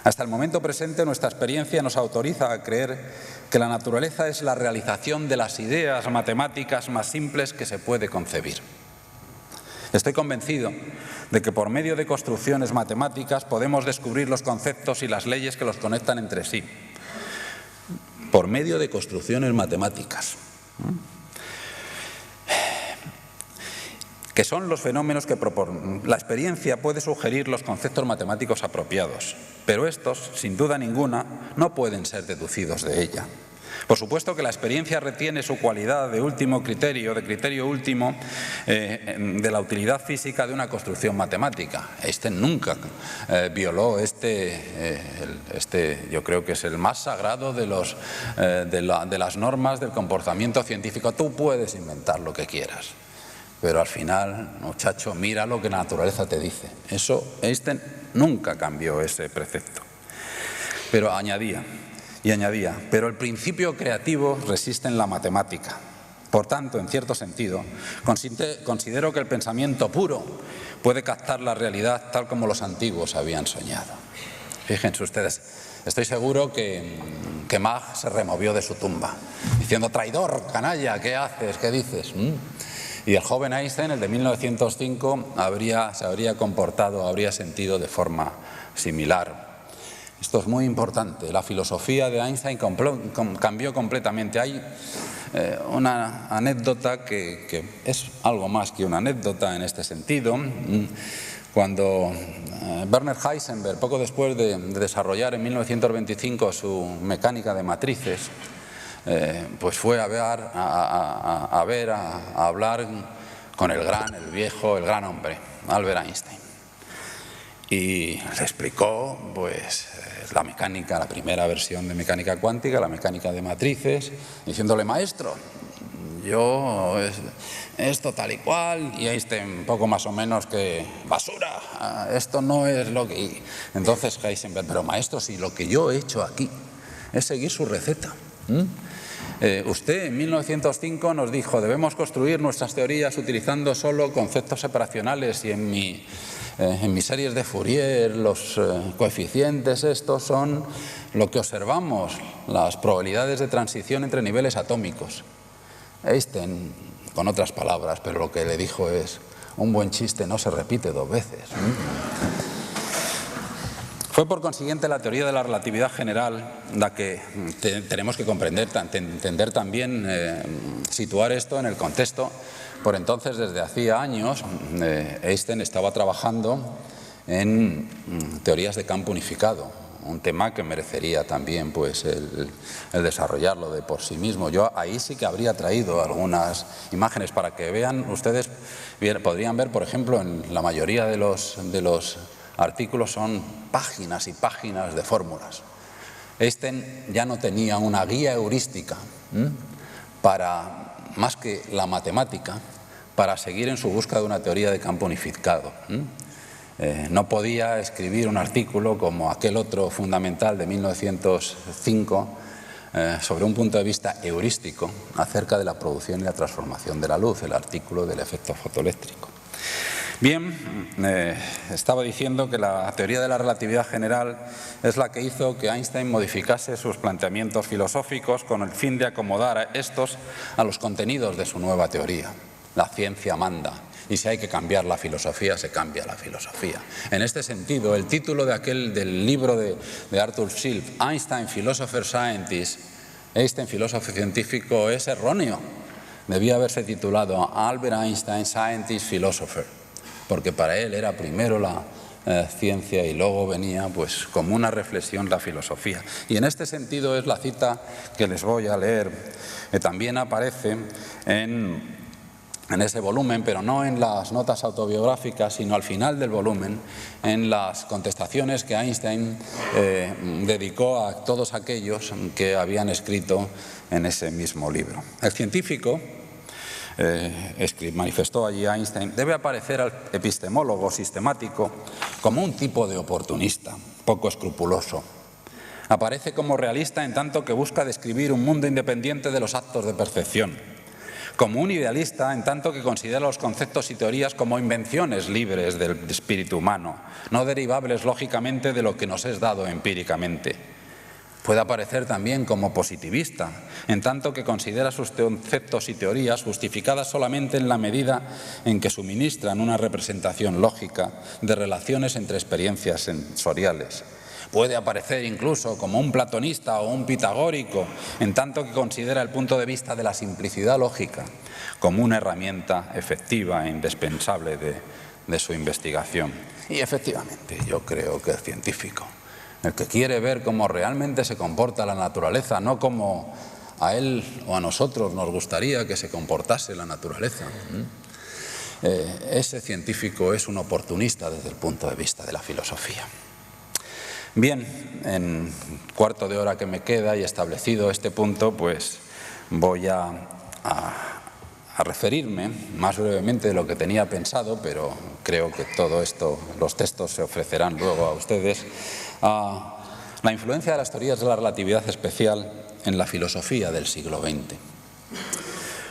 Hasta el momento presente, nuestra experiencia nos autoriza a creer que la naturaleza es la realización de las ideas matemáticas más simples que se puede concebir. Estoy convencido de que por medio de construcciones matemáticas podemos descubrir los conceptos y las leyes que los conectan entre sí. Por medio de construcciones matemáticas, que son los fenómenos que proponen. La experiencia puede sugerir los conceptos matemáticos apropiados, pero estos, sin duda ninguna, no pueden ser deducidos de ella. Por supuesto que la experiencia retiene su cualidad de último criterio, de criterio último de la utilidad física de una construcción matemática. Einstein nunca violó yo creo que es el más sagrado de las normas del comportamiento científico. Tú puedes inventar lo que quieras, pero al final, muchacho, mira lo que la naturaleza te dice. Eso, Einstein nunca cambió ese precepto. Pero añadía, pero el principio creativo resiste en la matemática. Por tanto, en cierto sentido, considero que el pensamiento puro puede captar la realidad tal como los antiguos habían soñado. Fíjense ustedes, estoy seguro que Mach se removió de su tumba, diciendo: traidor, canalla, ¿qué haces? ¿Qué dices? Y el joven Einstein, el de 1905, se habría comportado, habría sentido de forma similar. Esto es muy importante. La filosofía de Einstein cambió completamente. Hay una anécdota que es algo más que una anécdota en este sentido. Cuando Werner Heisenberg, poco después de desarrollar en 1925 su mecánica de matrices, pues fue a hablar con el viejo, el gran hombre, Albert Einstein. Y le explicó pues la mecánica, la primera versión de mecánica cuántica, la mecánica de matrices, diciéndole: maestro, yo esto tal y cual, y Einstein poco más o menos que basura, esto no es lo que... Y entonces Heisenberg: pero maestro, si lo que yo he hecho aquí es seguir su receta. Usted en 1905 nos dijo: debemos construir nuestras teorías utilizando solo conceptos separacionales, y en mis series de Fourier los coeficientes estos son lo que observamos, las probabilidades de transición entre niveles atómicos. Einstein, con otras palabras, pero lo que le dijo es: un buen chiste no se repite dos veces. Fue por consiguiente la teoría de la relatividad general la que tenemos que comprender, entender también, situar esto en el contexto. Por entonces, desde hacía años, Einstein estaba trabajando en teorías de campo unificado, un tema que merecería también pues, el desarrollarlo de por sí mismo. Yo ahí sí que habría traído algunas imágenes para que vean ustedes, podrían ver, por ejemplo, en la mayoría de los artículos son páginas y páginas de fórmulas. Einstein ya no tenía una guía heurística para, más que la matemática, para seguir en su búsqueda de una teoría de campo unificado. No podía escribir un artículo como aquel otro fundamental de 1905 sobre un punto de vista heurístico acerca de la producción y la transformación de la luz, el artículo del efecto fotoeléctrico. Bien, estaba diciendo que la teoría de la relatividad general es la que hizo que Einstein modificase sus planteamientos filosóficos con el fin de acomodar a estos a los contenidos de su nueva teoría. La ciencia manda, y si hay que cambiar la filosofía, se cambia la filosofía. En este sentido, el título del libro de Arthur Schilf, Einstein, Philosopher Scientist, Einstein, filósofo científico, es erróneo. Debía haberse titulado Albert Einstein, Scientist, Philosopher, porque para él era primero la ciencia y luego venía pues como una reflexión la filosofía. Y en este sentido es la cita que les voy a leer, que también aparece en ese volumen, pero no en las notas autobiográficas, sino al final del volumen, en las contestaciones que Einstein dedicó a todos aquellos que habían escrito en ese mismo libro. El científico, manifestó allí Einstein, debe aparecer al epistemólogo sistemático como un tipo de oportunista, poco escrupuloso. Aparece como realista en tanto que busca describir un mundo independiente de los actos de percepción, como un idealista en tanto que considera los conceptos y teorías como invenciones libres del espíritu humano, no derivables lógicamente de lo que nos es dado empíricamente. Puede aparecer también como positivista, en tanto que considera sus conceptos y teorías justificadas solamente en la medida en que suministran una representación lógica de relaciones entre experiencias sensoriales. Puede aparecer incluso como un platonista o un pitagórico, en tanto que considera el punto de vista de la simplicidad lógica como una herramienta efectiva e indispensable de su investigación. Y efectivamente, yo creo que el científico, el que quiere ver cómo realmente se comporta la naturaleza, no como a él o a nosotros nos gustaría que se comportase la naturaleza, ese científico es un oportunista desde el punto de vista de la filosofía. Bien, en cuarto de hora que me queda y establecido este punto, pues voy a referirme más brevemente de lo que tenía pensado, pero creo que todo esto, los textos se ofrecerán luego a ustedes, a la influencia de las teorías de la relatividad especial en la filosofía del siglo XX.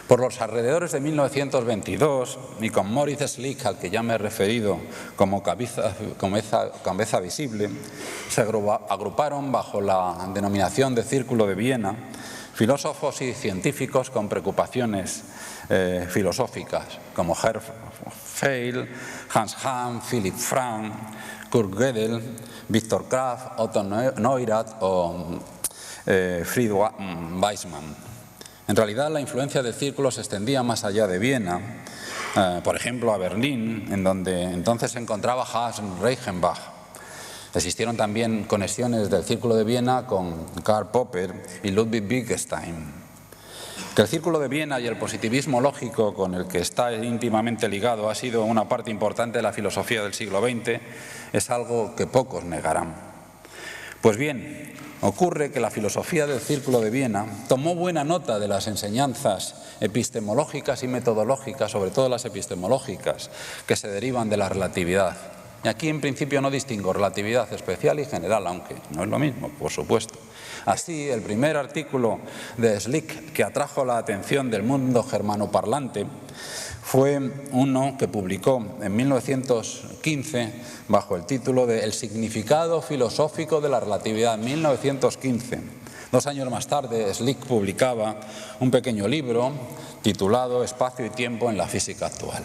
Por los alrededores de 1922, y con Moritz Schlick, al que ya me he referido como cabeza visible, se agruparon bajo la denominación de Círculo de Viena filósofos y científicos con preocupaciones filosóficas, como Herr Feil, Hans Hahn, Philipp Frank, Kurt Gödel, Viktor Kraft, Otto Neurath o Fried Weissmann. En realidad, la influencia del círculo se extendía más allá de Viena, por ejemplo, a Berlín, en donde entonces se encontraba Hans Reichenbach. Existieron también conexiones del Círculo de Viena con Karl Popper y Ludwig Wittgenstein. Que el Círculo de Viena y el positivismo lógico con el que está íntimamente ligado ha sido una parte importante de la filosofía del siglo XX es algo que pocos negarán. Pues bien, ocurre que la filosofía del Círculo de Viena tomó buena nota de las enseñanzas epistemológicas y metodológicas, sobre todo las epistemológicas, que se derivan de la relatividad. Y aquí en principio no distingo relatividad especial y general, aunque no es lo mismo, por supuesto. Así, el primer artículo de Schlick que atrajo la atención del mundo germanoparlante fue uno que publicó en 1915 bajo el título de El significado filosófico de la relatividad, 1915. 2 años más tarde, Schlick publicaba un pequeño libro titulado Espacio y tiempo en la física actual.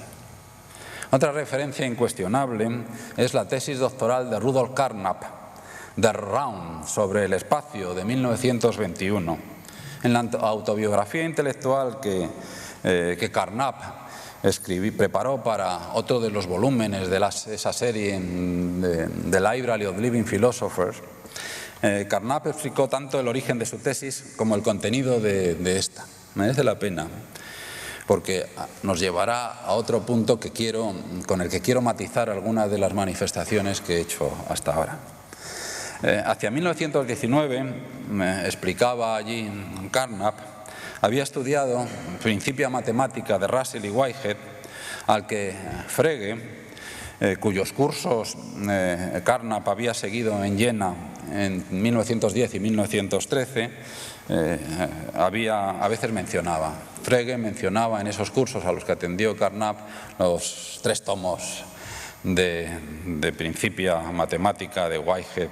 Otra referencia incuestionable es la tesis doctoral de Rudolf Carnap, Der Raum, sobre el espacio, de 1921. En la autobiografía intelectual que Carnap preparó para otro de los volúmenes de esa serie de Library of Living Philosophers, Carnap explicó tanto el origen de su tesis como el contenido de esta. Merece la pena, porque nos llevará a otro punto con el que quiero matizar algunas de las manifestaciones que he hecho hasta ahora. Hacia 1919, explicaba allí Carnap, había estudiado Principia Matemática de Russell y Whitehead, al que Frege, cuyos cursos Carnap había seguido en Jena en 1910 y 1913, a veces mencionaba. Frege mencionaba en esos cursos a los que atendió Carnap los 3 tomos de Principia Matemática de Whitehead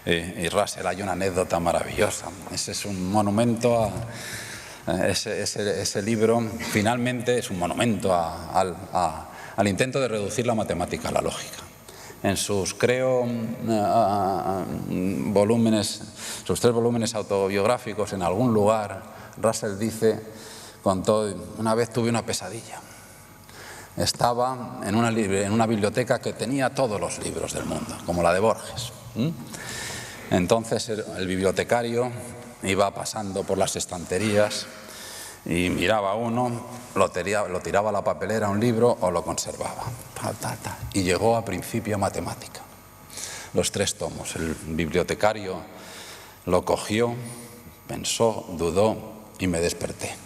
y Russell. Hay una anécdota maravillosa. Ese es un monumento ese libro finalmente es un monumento al intento de reducir la matemática a la lógica. En sus, creo, sus 3 volúmenes autobiográficos, en algún lugar, Russell dice, una vez tuve una pesadilla. Estaba en una biblioteca que tenía todos los libros del mundo, como la de Borges. Entonces el bibliotecario iba pasando por las estanterías y miraba uno, lo tiraba a la papelera un libro o lo conservaba. Y llegó a Principia Matemática. Los 3 tomos. El bibliotecario lo cogió, pensó, dudó y me desperté.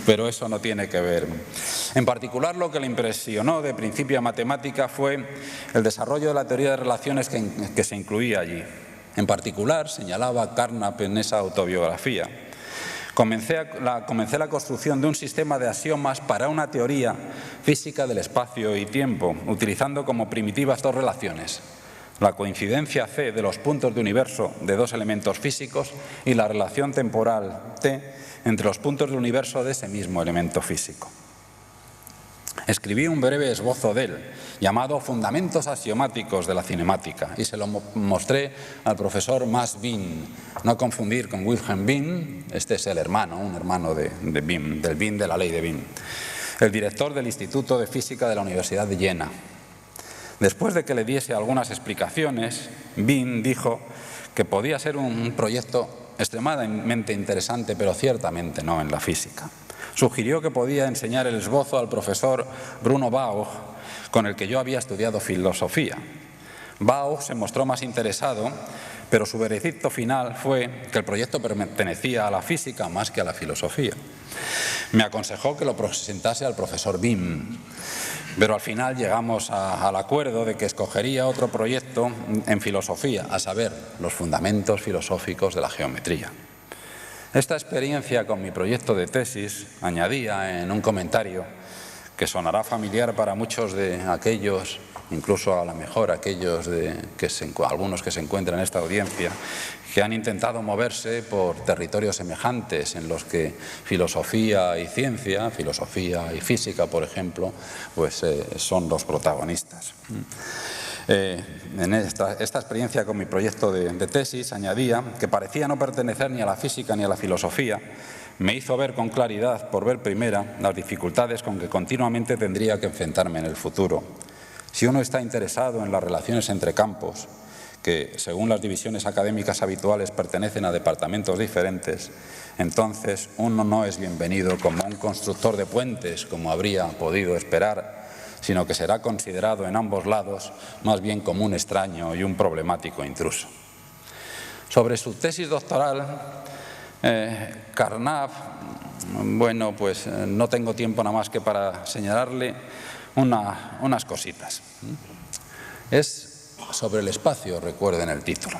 Pero eso no tiene que ver. En particular, lo que le impresionó de Principia Matemática fue el desarrollo de la teoría de relaciones que se incluía allí. En particular, señalaba Carnap en esa autobiografía, comencé la construcción de un sistema de axiomas para una teoría física del espacio y tiempo, utilizando como primitivas 2 relaciones: la coincidencia C de los puntos de universo de 2 elementos físicos y la relación temporal T entre los puntos de universo de ese mismo elemento físico. Escribí un breve esbozo de él, llamado Fundamentos axiomáticos de la cinemática, y se lo mostré al profesor Max Wien, no confundir con Wilhelm Wien, este es un hermano de Wien, del Wien de la ley de Wien, el director del Instituto de Física de la Universidad de Jena. Después de que le diese algunas explicaciones, Wien dijo que podía ser un proyecto extremadamente interesante, pero ciertamente no en la física. Sugirió que podía enseñar el esbozo al profesor Bruno Bauch, con el que yo había estudiado filosofía. Bauch se mostró más interesado, pero su veredicto final fue que el proyecto pertenecía a la física más que a la filosofía. Me aconsejó que lo presentase al profesor Wien, pero al final llegamos al acuerdo de que escogería otro proyecto en filosofía, a saber, los fundamentos filosóficos de la geometría. Esta experiencia con mi proyecto de tesis, añadía en un comentario que sonará familiar para muchos de aquellos, incluso a lo mejor aquellos algunos que se encuentran en esta audiencia, que han intentado moverse por territorios semejantes en los que filosofía y ciencia, filosofía y física, por ejemplo, pues son los protagonistas. En esta experiencia con mi proyecto de tesis añadía que parecía no pertenecer ni a la física ni a la filosofía. Me hizo ver con claridad, por ver primera, las dificultades con que continuamente tendría que enfrentarme en el futuro. Si uno está interesado en las relaciones entre campos, que según las divisiones académicas habituales pertenecen a departamentos diferentes, entonces uno no es bienvenido como un constructor de puentes, como habría podido esperar, sino que será considerado en ambos lados más bien como un extraño y un problemático intruso. Sobre su tesis doctoral, Carnap, bueno, pues no tengo tiempo nada más que para señalarle unas cositas. Es sobre el espacio, recuerden el título.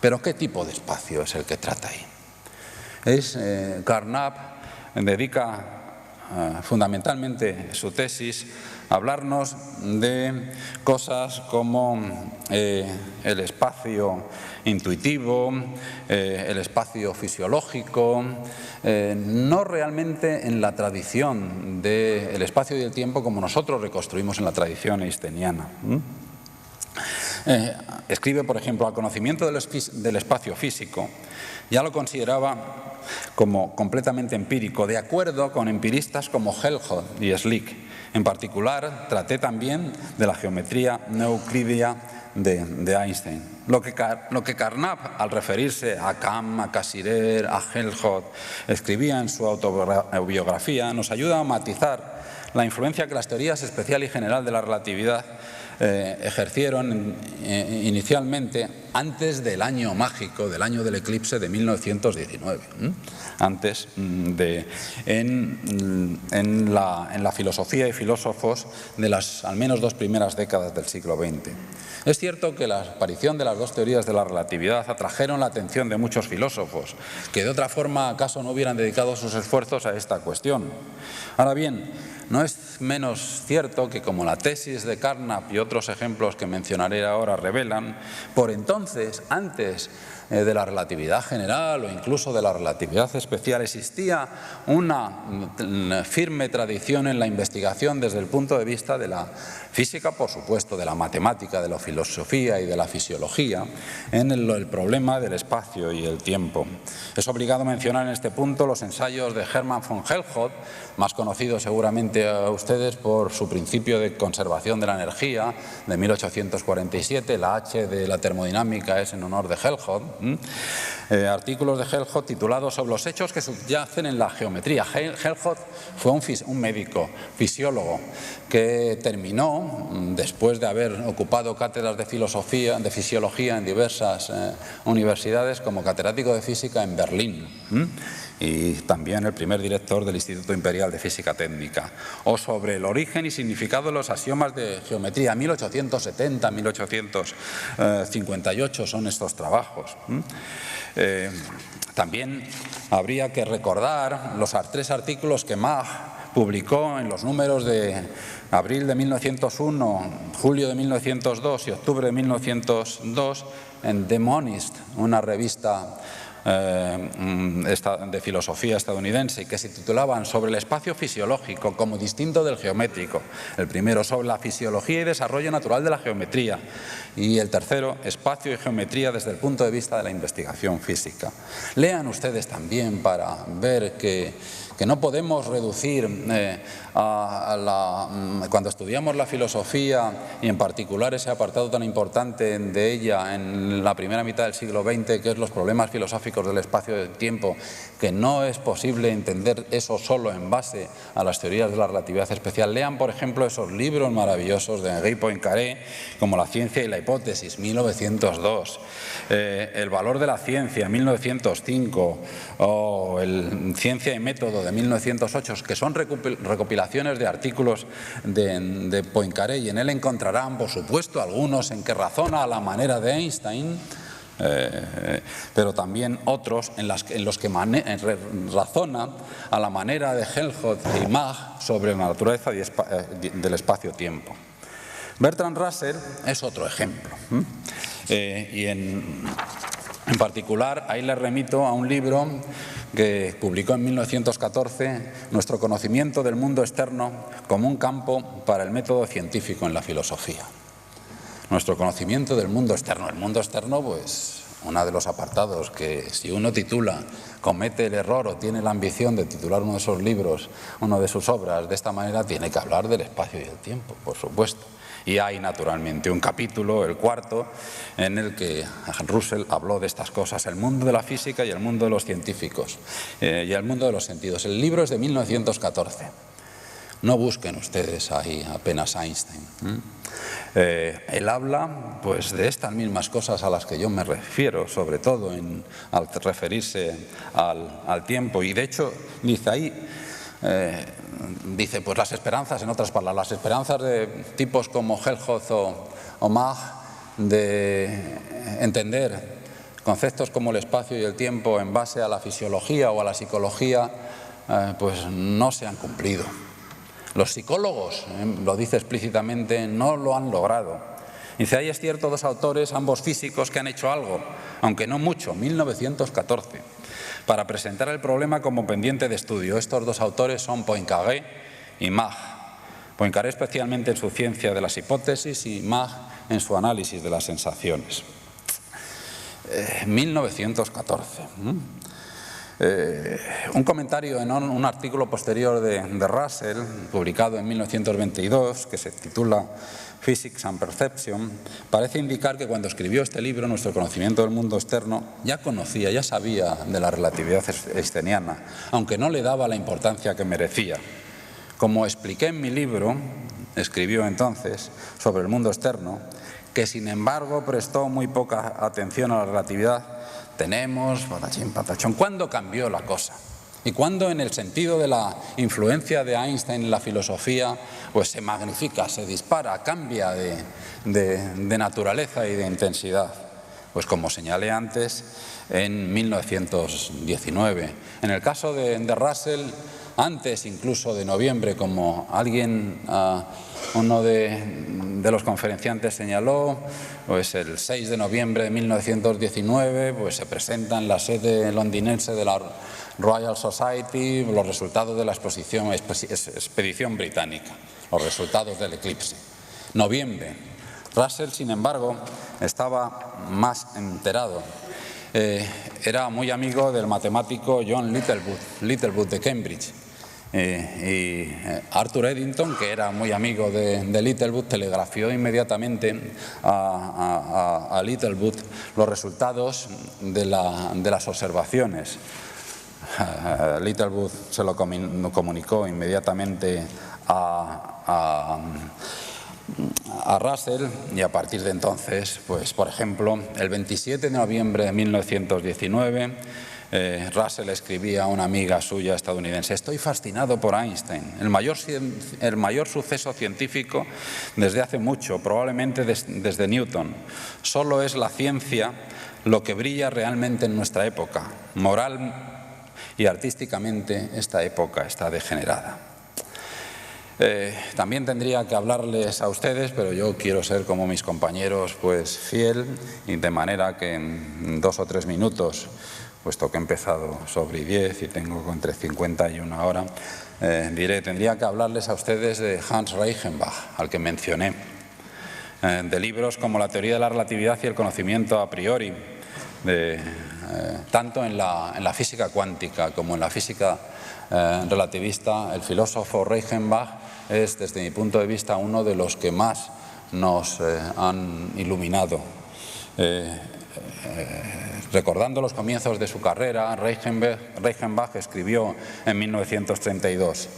Pero ¿qué tipo de espacio es el que trata ahí? Carnap dedica fundamentalmente su tesis a hablarnos de cosas como el espacio intuitivo, el espacio fisiológico, no realmente en la tradición del espacio y el tiempo como nosotros reconstruimos en la tradición einsteiniana. Escribe, por ejemplo, al conocimiento del espacio físico, ya lo consideraba como completamente empírico, de acuerdo con empiristas como Helmholtz y Schlick. En particular, traté también de la geometría no euclídea de Einstein. Lo que Carnap, al referirse a Kamm, a Cassirer, a Helmholtz, escribía en su autobiografía, nos ayuda a matizar la influencia que las teorías especial y general de la relatividad ejercieron inicialmente antes del año mágico, del año del eclipse de 1919, antes en la filosofía y filósofos de las al menos 2 primeras décadas del siglo XX. Es cierto que la aparición de las 2 teorías de la relatividad atrajeron la atención de muchos filósofos, que de otra forma acaso no hubieran dedicado sus esfuerzos a esta cuestión. Ahora bien, no es menos cierto que, como la tesis de Carnap y otros ejemplos que mencionaré ahora revelan, por entonces, antes de la relatividad general o incluso de la relatividad especial, existía una firme tradición en la investigación desde el punto de vista de la física, por supuesto, de la matemática, de la filosofía y de la fisiología, en el problema del espacio y el tiempo. Es obligado mencionar en este punto los ensayos de Hermann von Helmholtz, más conocido seguramente a ustedes por su principio de conservación de la energía de 1847, la H de la termodinámica es en honor de Helmholtz. Artículos de Helmholtz titulados sobre los hechos que subyacen en la geometría. Helmholtz fue un médico, fisiólogo, que terminó, después de haber ocupado cátedras de filosofía, de fisiología en diversas universidades, como catedrático de física en Berlín. Y también el primer director del Instituto Imperial de Física Técnica, o sobre el origen y significado de los axiomas de geometría, 1870, 1858 son estos trabajos. También habría que recordar los 3 artículos que Mach publicó en los números de abril de 1901, julio de 1902 y octubre de 1902 en The Monist, una revista de filosofía estadounidense, que se titulaban sobre el espacio fisiológico como distinto del geométrico. El primero sobre la fisiología y desarrollo natural de la geometría y el tercero espacio y geometría desde el punto de vista de la investigación física. Lean ustedes también para ver que no podemos reducir cuando estudiamos la filosofía y en particular ese apartado tan importante de ella en la primera mitad del siglo XX, que es los problemas filosóficos del espacio y del tiempo, que no es posible entender eso solo en base a las teorías de la relatividad especial. Lean, por ejemplo, esos libros maravillosos de Henri Poincaré, como La ciencia y la hipótesis, 1902, El valor de la ciencia, 1905, o el Ciencia y método de 1908, que son recopilaciones de artículos de Poincaré, y en él encontrarán, por supuesto, algunos en que razona a la manera de Einstein, pero también otros en los que razona a la manera de Helmholtz y Mach sobre la naturaleza del espacio-tiempo. Bertrand Russell es otro ejemplo, y en particular ahí les remito a un libro que publicó en 1914, Nuestro conocimiento del mundo externo como un campo para el método científico en la filosofía. nuestro conocimiento del mundo externo. El mundo externo, pues, uno de los apartados que si uno titula, comete el error o tiene la ambición de titular uno de esos libros, una de sus obras de esta manera, tiene que hablar del espacio y el tiempo, por supuesto. Y hay naturalmente un capítulo, el cuarto, en el que Russell habló de estas cosas, el mundo de la física y el mundo de los científicos y el mundo de los sentidos. El libro es de 1914. No busquen ustedes ahí apenas Einstein. Él habla pues, de estas mismas cosas a las que yo me refiero, sobre todo al referirse al tiempo. Y de hecho, dice ahí, dice, pues las esperanzas, en otras palabras, las esperanzas de tipos como Helmholtz o Mach de entender conceptos como el espacio y el tiempo en base a la fisiología o a la psicología, pues no se han cumplido. Los psicólogos, lo dice explícitamente, no lo han logrado. Dice, ahí es cierto, dos autores, ambos físicos, que han hecho algo, aunque no mucho, 1914, para presentar el problema como pendiente de estudio. Estos dos autores son Poincaré y Mach. Poincaré especialmente en su ciencia de las hipótesis y Mach en su análisis de las sensaciones. 1914. Un comentario en un artículo posterior de Russell, publicado en 1922, que se titula Physics and Perception, parece indicar que cuando escribió este libro, nuestro conocimiento del mundo externo, ya conocía, ya sabía de la relatividad einsteiniana, aunque no le daba la importancia que merecía. Como expliqué en mi libro, escribió entonces, sobre el mundo externo, que sin embargo prestó muy poca atención a la relatividad. Tenemos, patachín, patachón. ¿Cuándo cambió la cosa? Y cuándo, en el sentido de la influencia de Einstein en la filosofía, pues se magnifica, se dispara, cambia de naturaleza y de intensidad. Pues como señalé antes, en 1919. En el caso de Russell, antes incluso de noviembre, como uno de los conferenciantes señaló, pues el 6 de noviembre de 1919 pues se presenta en la sede londinense de la Royal Society los resultados de la expedición británica, los resultados del eclipse. Noviembre. Russell, sin embargo, estaba más enterado. Era muy amigo del matemático John Littlewood de Cambridge. Y Arthur Eddington, que era muy amigo de Littlewood, telegrafió inmediatamente a Littlewood los resultados de las observaciones. Littlewood se lo comunicó inmediatamente a Russell, y a partir de entonces, pues por ejemplo, el 27 de noviembre de 1919, Russell escribía a una amiga suya estadounidense: estoy fascinado por Einstein, el mayor suceso científico desde hace mucho, probablemente desde Newton. Solo es la ciencia lo que brilla realmente en nuestra época. Moral y artísticamente esta época está degenerada. También tendría que hablarles a ustedes, pero yo quiero ser como mis compañeros, pues fiel, y de manera que en 2 o 3 minutos, puesto que he empezado sobre 10 y tengo entre 50 y 1 hora, tendría que hablarles a ustedes de Hans Reichenbach, al que mencioné, de libros como La teoría de la relatividad y el conocimiento a priori, tanto en la física cuántica como en la física relativista. El filósofo Reichenbach es, desde mi punto de vista, uno de los que más nos han iluminado. Recordando los comienzos de su carrera, Reichenbach escribió en 1932: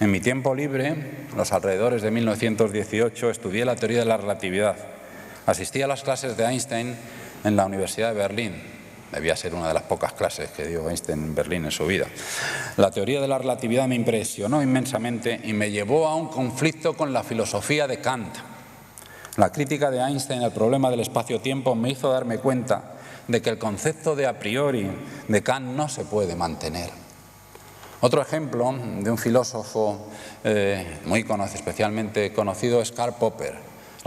en mi tiempo libre, los alrededores de 1918, estudié la teoría de la relatividad. Asistí a las clases de Einstein en la Universidad de Berlín. Debía ser una de las pocas clases que dio Einstein en Berlín en su vida. La teoría de la relatividad me impresionó inmensamente y me llevó a un conflicto con la filosofía de Kant. La crítica de Einstein al problema del espacio-tiempo me hizo darme cuenta de que el concepto de a priori de Kant no se puede mantener. Otro ejemplo de un filósofo muy especialmente conocido es Karl Popper.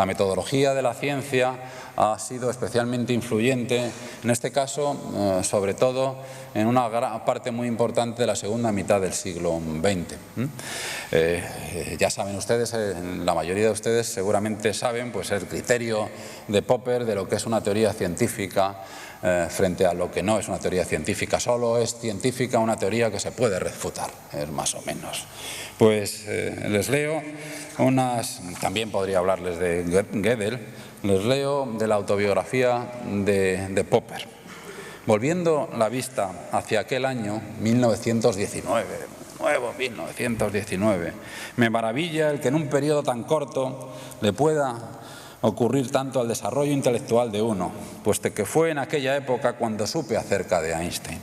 La metodología de la ciencia ha sido especialmente influyente, en este caso, sobre todo, en una gran parte muy importante de la segunda mitad del siglo XX. Ya saben ustedes, la mayoría de ustedes seguramente saben, pues el criterio de Popper de lo que es una teoría científica frente a lo que no es una teoría científica. Solo es científica una teoría que se puede refutar, es más o menos. Pues les leo también podría hablarles de Gödel, les leo de la autobiografía de Popper. Volviendo la vista hacia aquel año, 1919, nuevo 1919, me maravilla el que en un periodo tan corto le pueda ocurrir tanto al desarrollo intelectual de uno, puesto que fue en aquella época cuando supe acerca de Einstein.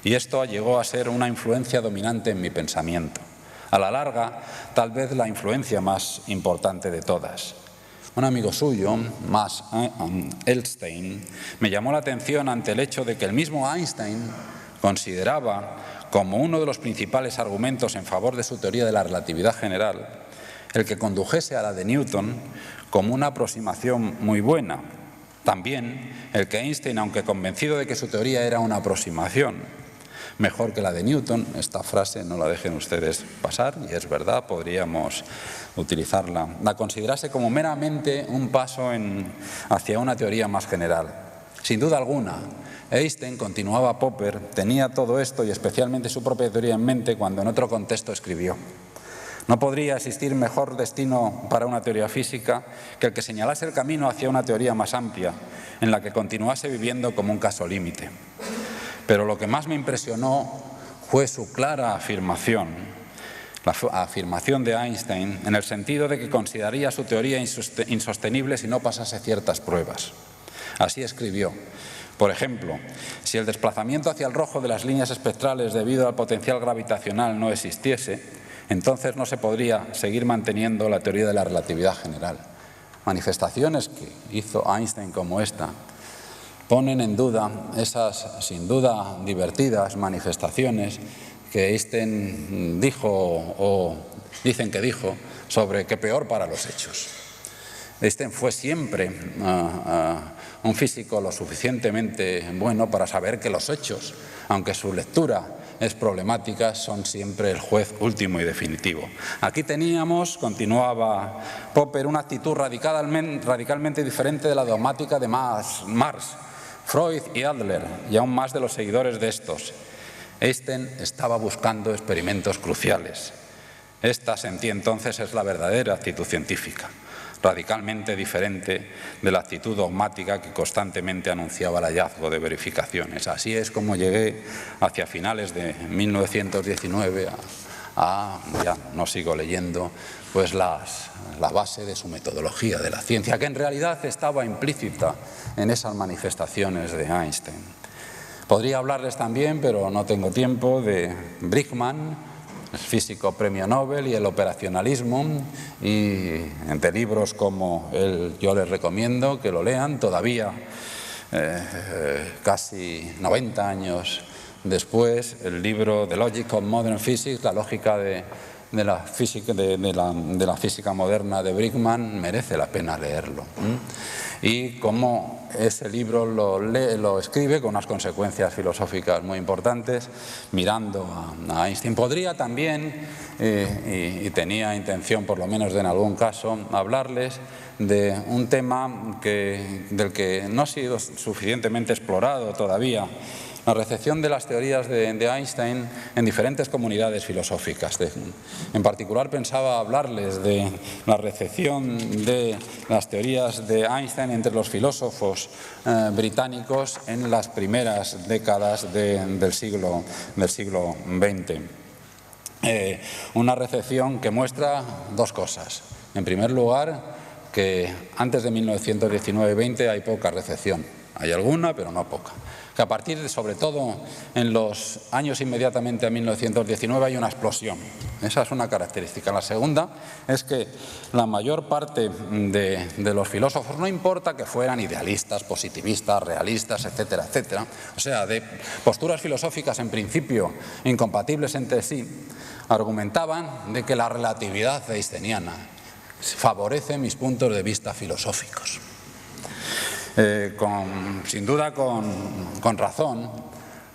Y esto llegó a ser una influencia dominante en mi pensamiento. A la larga, tal vez la influencia más importante de todas. Un amigo suyo, Max Elstein, me llamó la atención ante el hecho de que el mismo Einstein consideraba como uno de los principales argumentos en favor de su teoría de la relatividad general el que condujese a la de Newton como una aproximación muy buena. También el que Einstein, aunque convencido de que su teoría era una aproximación mejor que la de Newton, esta frase no la dejen ustedes pasar, y es verdad, podríamos utilizarla, la considerase como meramente un paso hacia una teoría más general. Sin duda alguna, Einstein, continuaba Popper, tenía todo esto y especialmente su propia teoría en mente cuando en otro contexto escribió: no podría existir mejor destino para una teoría física que el que señalase el camino hacia una teoría más amplia, en la que continuase viviendo como un caso límite. Pero lo que más me impresionó fue su clara afirmación, la afirmación de Einstein, en el sentido de que consideraría su teoría insostenible si no pasase ciertas pruebas. Así escribió: por ejemplo, si el desplazamiento hacia el rojo de las líneas espectrales debido al potencial gravitacional no existiese, entonces no se podría seguir manteniendo la teoría de la relatividad general. Manifestaciones que hizo Einstein como esta ponen en duda esas, sin duda, divertidas manifestaciones que Einstein dijo o dicen que dijo sobre qué peor para los hechos. Einstein fue siempre un físico lo suficientemente bueno para saber que los hechos, aunque su lectura es problemática, son siempre el juez último y definitivo. Aquí teníamos, continuaba Popper, una actitud radicalmente diferente de la dogmática de Marx, Freud y Adler, y aún más de los seguidores de estos. Einstein estaba buscando experimentos cruciales. Esta, sentí entonces, es la verdadera actitud científica, radicalmente diferente de la actitud dogmática que constantemente anunciaba el hallazgo de verificaciones. Así es como llegué hacia finales de 1919 ya no sigo leyendo, pues la base de su metodología de la ciencia, que en realidad estaba implícita en esas manifestaciones de Einstein. Podría hablarles también, pero no tengo tiempo, de Bridgman, el físico premio Nobel, y el operacionalismo, y entre libros como yo les recomiendo que lo lean, todavía casi 90 años después, el libro The Logic of Modern Physics, la lógica de la física moderna de Bridgman, merece la pena leerlo. Y como ese libro lo escribe con unas consecuencias filosóficas muy importantes, mirando a Einstein. Podría también, y tenía intención por lo menos de en algún caso, hablarles de un tema del que no ha sido suficientemente explorado todavía: la recepción de las teorías de Einstein en diferentes comunidades filosóficas. En particular pensaba hablarles de la recepción de las teorías de Einstein entre los filósofos británicos en las primeras décadas del siglo XX. Una recepción que muestra dos cosas. En primer lugar, que antes de 1919-20 hay poca recepción. Hay alguna, pero no poca. Que a partir de, sobre todo en los años inmediatamente a 1919, hay una explosión. Esa es una característica. La segunda es que la mayor parte de los filósofos, no importa que fueran idealistas, positivistas, realistas, etcétera, etcétera, o sea, de posturas filosóficas en principio incompatibles entre sí, argumentaban de que la relatividad einsteiniana, favorece mis puntos de vista filosóficos. Sin duda con razón,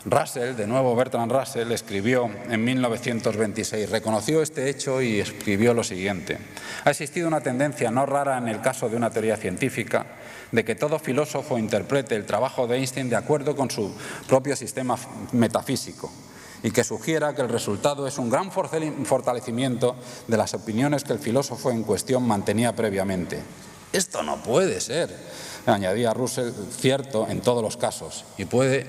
Russell, de nuevo Bertrand Russell, escribió en 1926, reconoció este hecho y escribió lo siguiente: ha existido una tendencia no rara en el caso de una teoría científica de que todo filósofo interprete el trabajo de Einstein de acuerdo con su propio sistema metafísico y que sugiera que el resultado es un gran fortalecimiento de las opiniones que el filósofo en cuestión mantenía previamente. Esto no puede ser, añadía Russell, cierto en todos los casos, y puede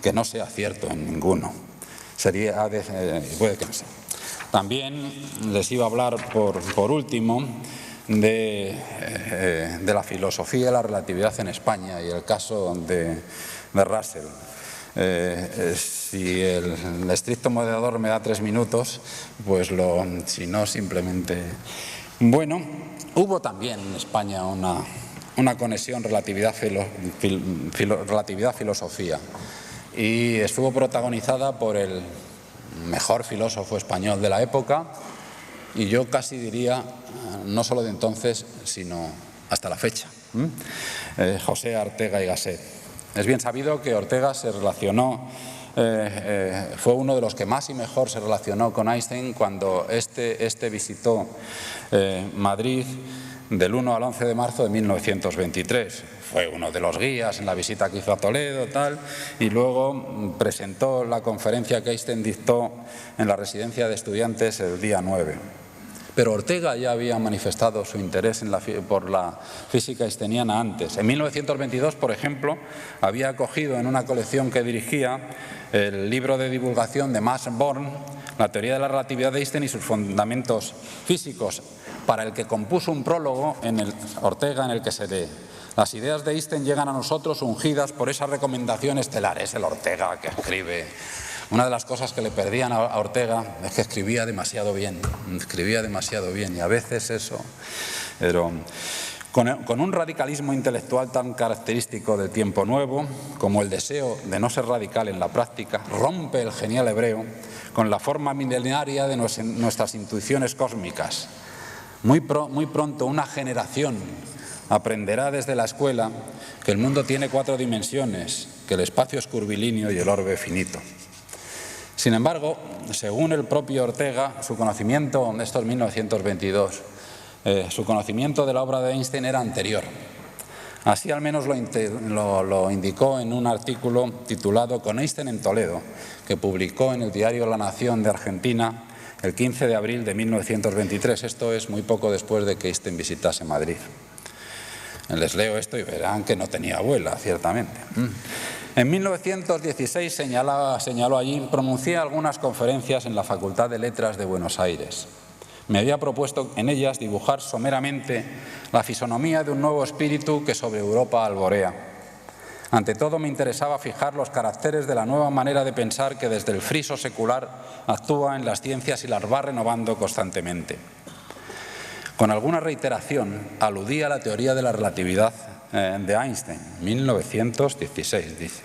que no sea cierto en ninguno. Puede que no sea. También les iba a hablar, por último, de la filosofía de la relatividad en España y el caso de Russell. Si el estricto moderador me da 3 minutos, pues si no, simplemente... Bueno, hubo también en España una conexión relatividad-filosofía y estuvo protagonizada por el mejor filósofo español de la época y yo casi diría, no solo de entonces, sino hasta la fecha, José Ortega y Gasset. Es bien sabido que Ortega se relacionó, fue uno de los que más y mejor se relacionó con Einstein cuando este visitó Madrid del 1 al 11 de marzo de 1923. Fue uno de los guías en la visita que hizo a Toledo, y luego presentó la conferencia que Einstein dictó en la residencia de estudiantes el día 9. Pero Ortega ya había manifestado su interés por la física einsteiniana antes. En 1922, por ejemplo, había acogido en una colección que dirigía el libro de divulgación de Max Born, La teoría de la relatividad de Einstein y sus fundamentos físicos, para el que compuso un prólogo Ortega en el que se lee: las ideas de Einstein llegan a nosotros ungidas por esa recomendación estelar. Es el Ortega que escribe. Una de las cosas que le perdían a Ortega es que escribía demasiado bien y a veces eso, pero con un radicalismo intelectual tan característico del tiempo nuevo como el deseo de no ser radical en la práctica, rompe el genial hebreo con la forma milenaria de nuestras intuiciones cósmicas. Muy pronto una generación aprenderá desde la escuela que el mundo tiene 4 dimensiones, que el espacio es curvilíneo y el orbe finito. Sin embargo, según el propio Ortega, su conocimiento, esto es 1922, su conocimiento de la obra de Einstein era anterior. Así al menos lo indicó en un artículo titulado Con Einstein en Toledo, que publicó en el diario La Nación de Argentina el 15 de abril de 1923. Esto es muy poco después de que Einstein visitase Madrid. Les leo esto y verán que no tenía abuela, ciertamente. En 1916 señaló allí: pronuncié algunas conferencias en la Facultad de Letras de Buenos Aires. Me había propuesto en ellas dibujar someramente la fisonomía de un nuevo espíritu que sobre Europa alborea. Ante todo me interesaba fijar los caracteres de la nueva manera de pensar que desde el friso secular actúa en las ciencias y las va renovando constantemente. Con alguna reiteración aludí a la teoría de la relatividad de Einstein, 1916, dice.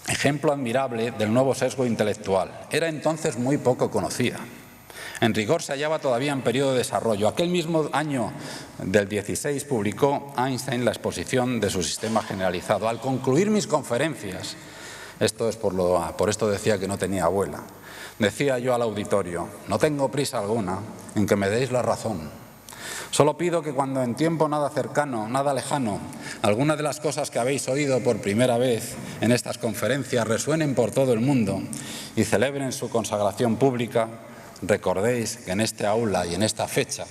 Ejemplo admirable del nuevo sesgo intelectual. Era entonces muy poco conocida. En rigor se hallaba todavía en periodo de desarrollo. Aquel mismo año del 16 publicó Einstein la exposición de su sistema generalizado. Al concluir mis conferencias, esto es por esto decía que no tenía abuela, decía yo al auditorio: no tengo prisa alguna en que me deis la razón. Solo pido que cuando en tiempo nada cercano, nada lejano, alguna de las cosas que habéis oído por primera vez en estas conferencias resuenen por todo el mundo y celebren su consagración pública, recordéis que en este aula y en esta fecha,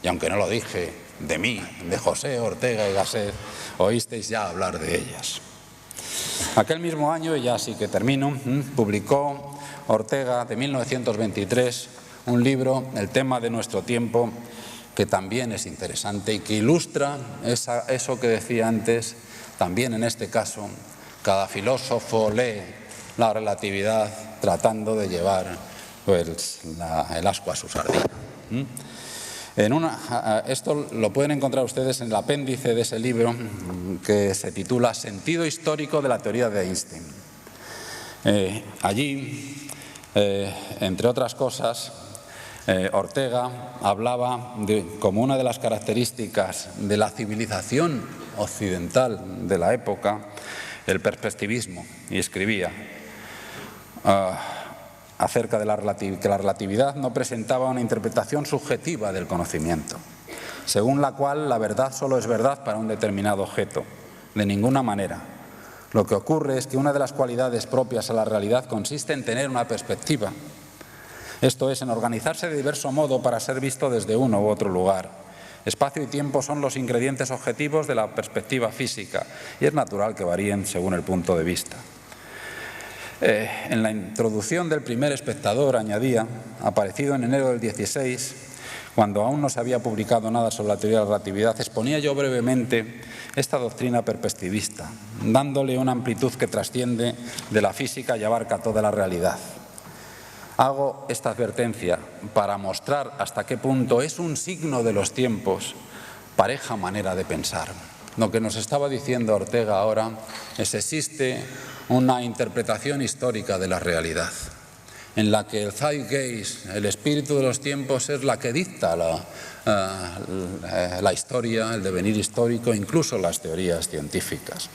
y aunque no lo dije de mí, de José Ortega y Gasset, oísteis ya hablar de ellas. Aquel mismo año, y ya sí que termino, publicó Ortega, de 1923, un libro, El tema de nuestro tiempo, que también es interesante y que ilustra eso que decía antes. También en este caso, cada filósofo lee la relatividad tratando de llevar el ascua a su sardina. Esto lo pueden encontrar ustedes en el apéndice de ese libro, que se titula Sentido histórico de la teoría de Einstein. Allí, entre otras cosas, Ortega hablaba como una de las características de la civilización occidental de la época, el perspectivismo, y escribía acerca de que la relatividad no presentaba una interpretación subjetiva del conocimiento, según la cual la verdad solo es verdad para un determinado objeto, de ninguna manera. Lo que ocurre es que una de las cualidades propias a la realidad consiste en tener una perspectiva, esto es, en organizarse de diverso modo para ser visto desde uno u otro lugar. Espacio y tiempo son los ingredientes objetivos de la perspectiva física y es natural que varíen según el punto de vista. En la introducción del primer espectador añadía, aparecido en enero del 16, cuando aún no se había publicado nada sobre la teoría de la relatividad, exponía yo brevemente esta doctrina perspectivista, dándole una amplitud que trasciende de la física y abarca toda la realidad. Hago esta advertencia para mostrar hasta qué punto es un signo de los tiempos, pareja manera de pensar. Lo que nos estaba diciendo Ortega ahora es que existe una interpretación histórica de la realidad, en la que el zeitgeist, el espíritu de los tiempos, es la que dicta la historia, el devenir histórico, incluso las teorías científicas.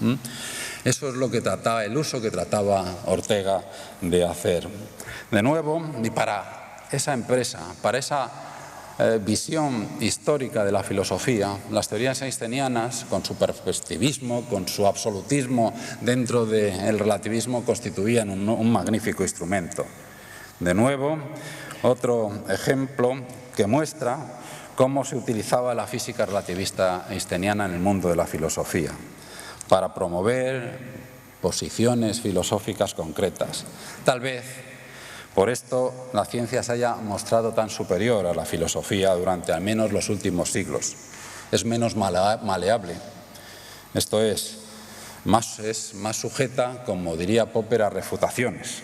Eso es lo que trataba, el uso que trataba Ortega de hacer. De nuevo, y para esa empresa, para esa visión histórica de la filosofía, las teorías einsteinianas, con su perspectivismo, con su absolutismo dentro del relativismo, constituían un magnífico instrumento. De nuevo, otro ejemplo que muestra cómo se utilizaba la física relativista einsteiniana en el mundo de la filosofía para promover posiciones filosóficas concretas. Tal vez por esto la ciencia se haya mostrado tan superior a la filosofía durante al menos los últimos siglos. Es menos maleable, esto es más sujeta, como diría Popper, a refutaciones.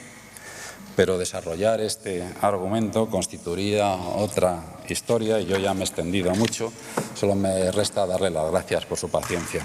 Pero desarrollar este argumento constituiría otra historia y yo ya me he extendido mucho. Solo me resta darle las gracias por su paciencia.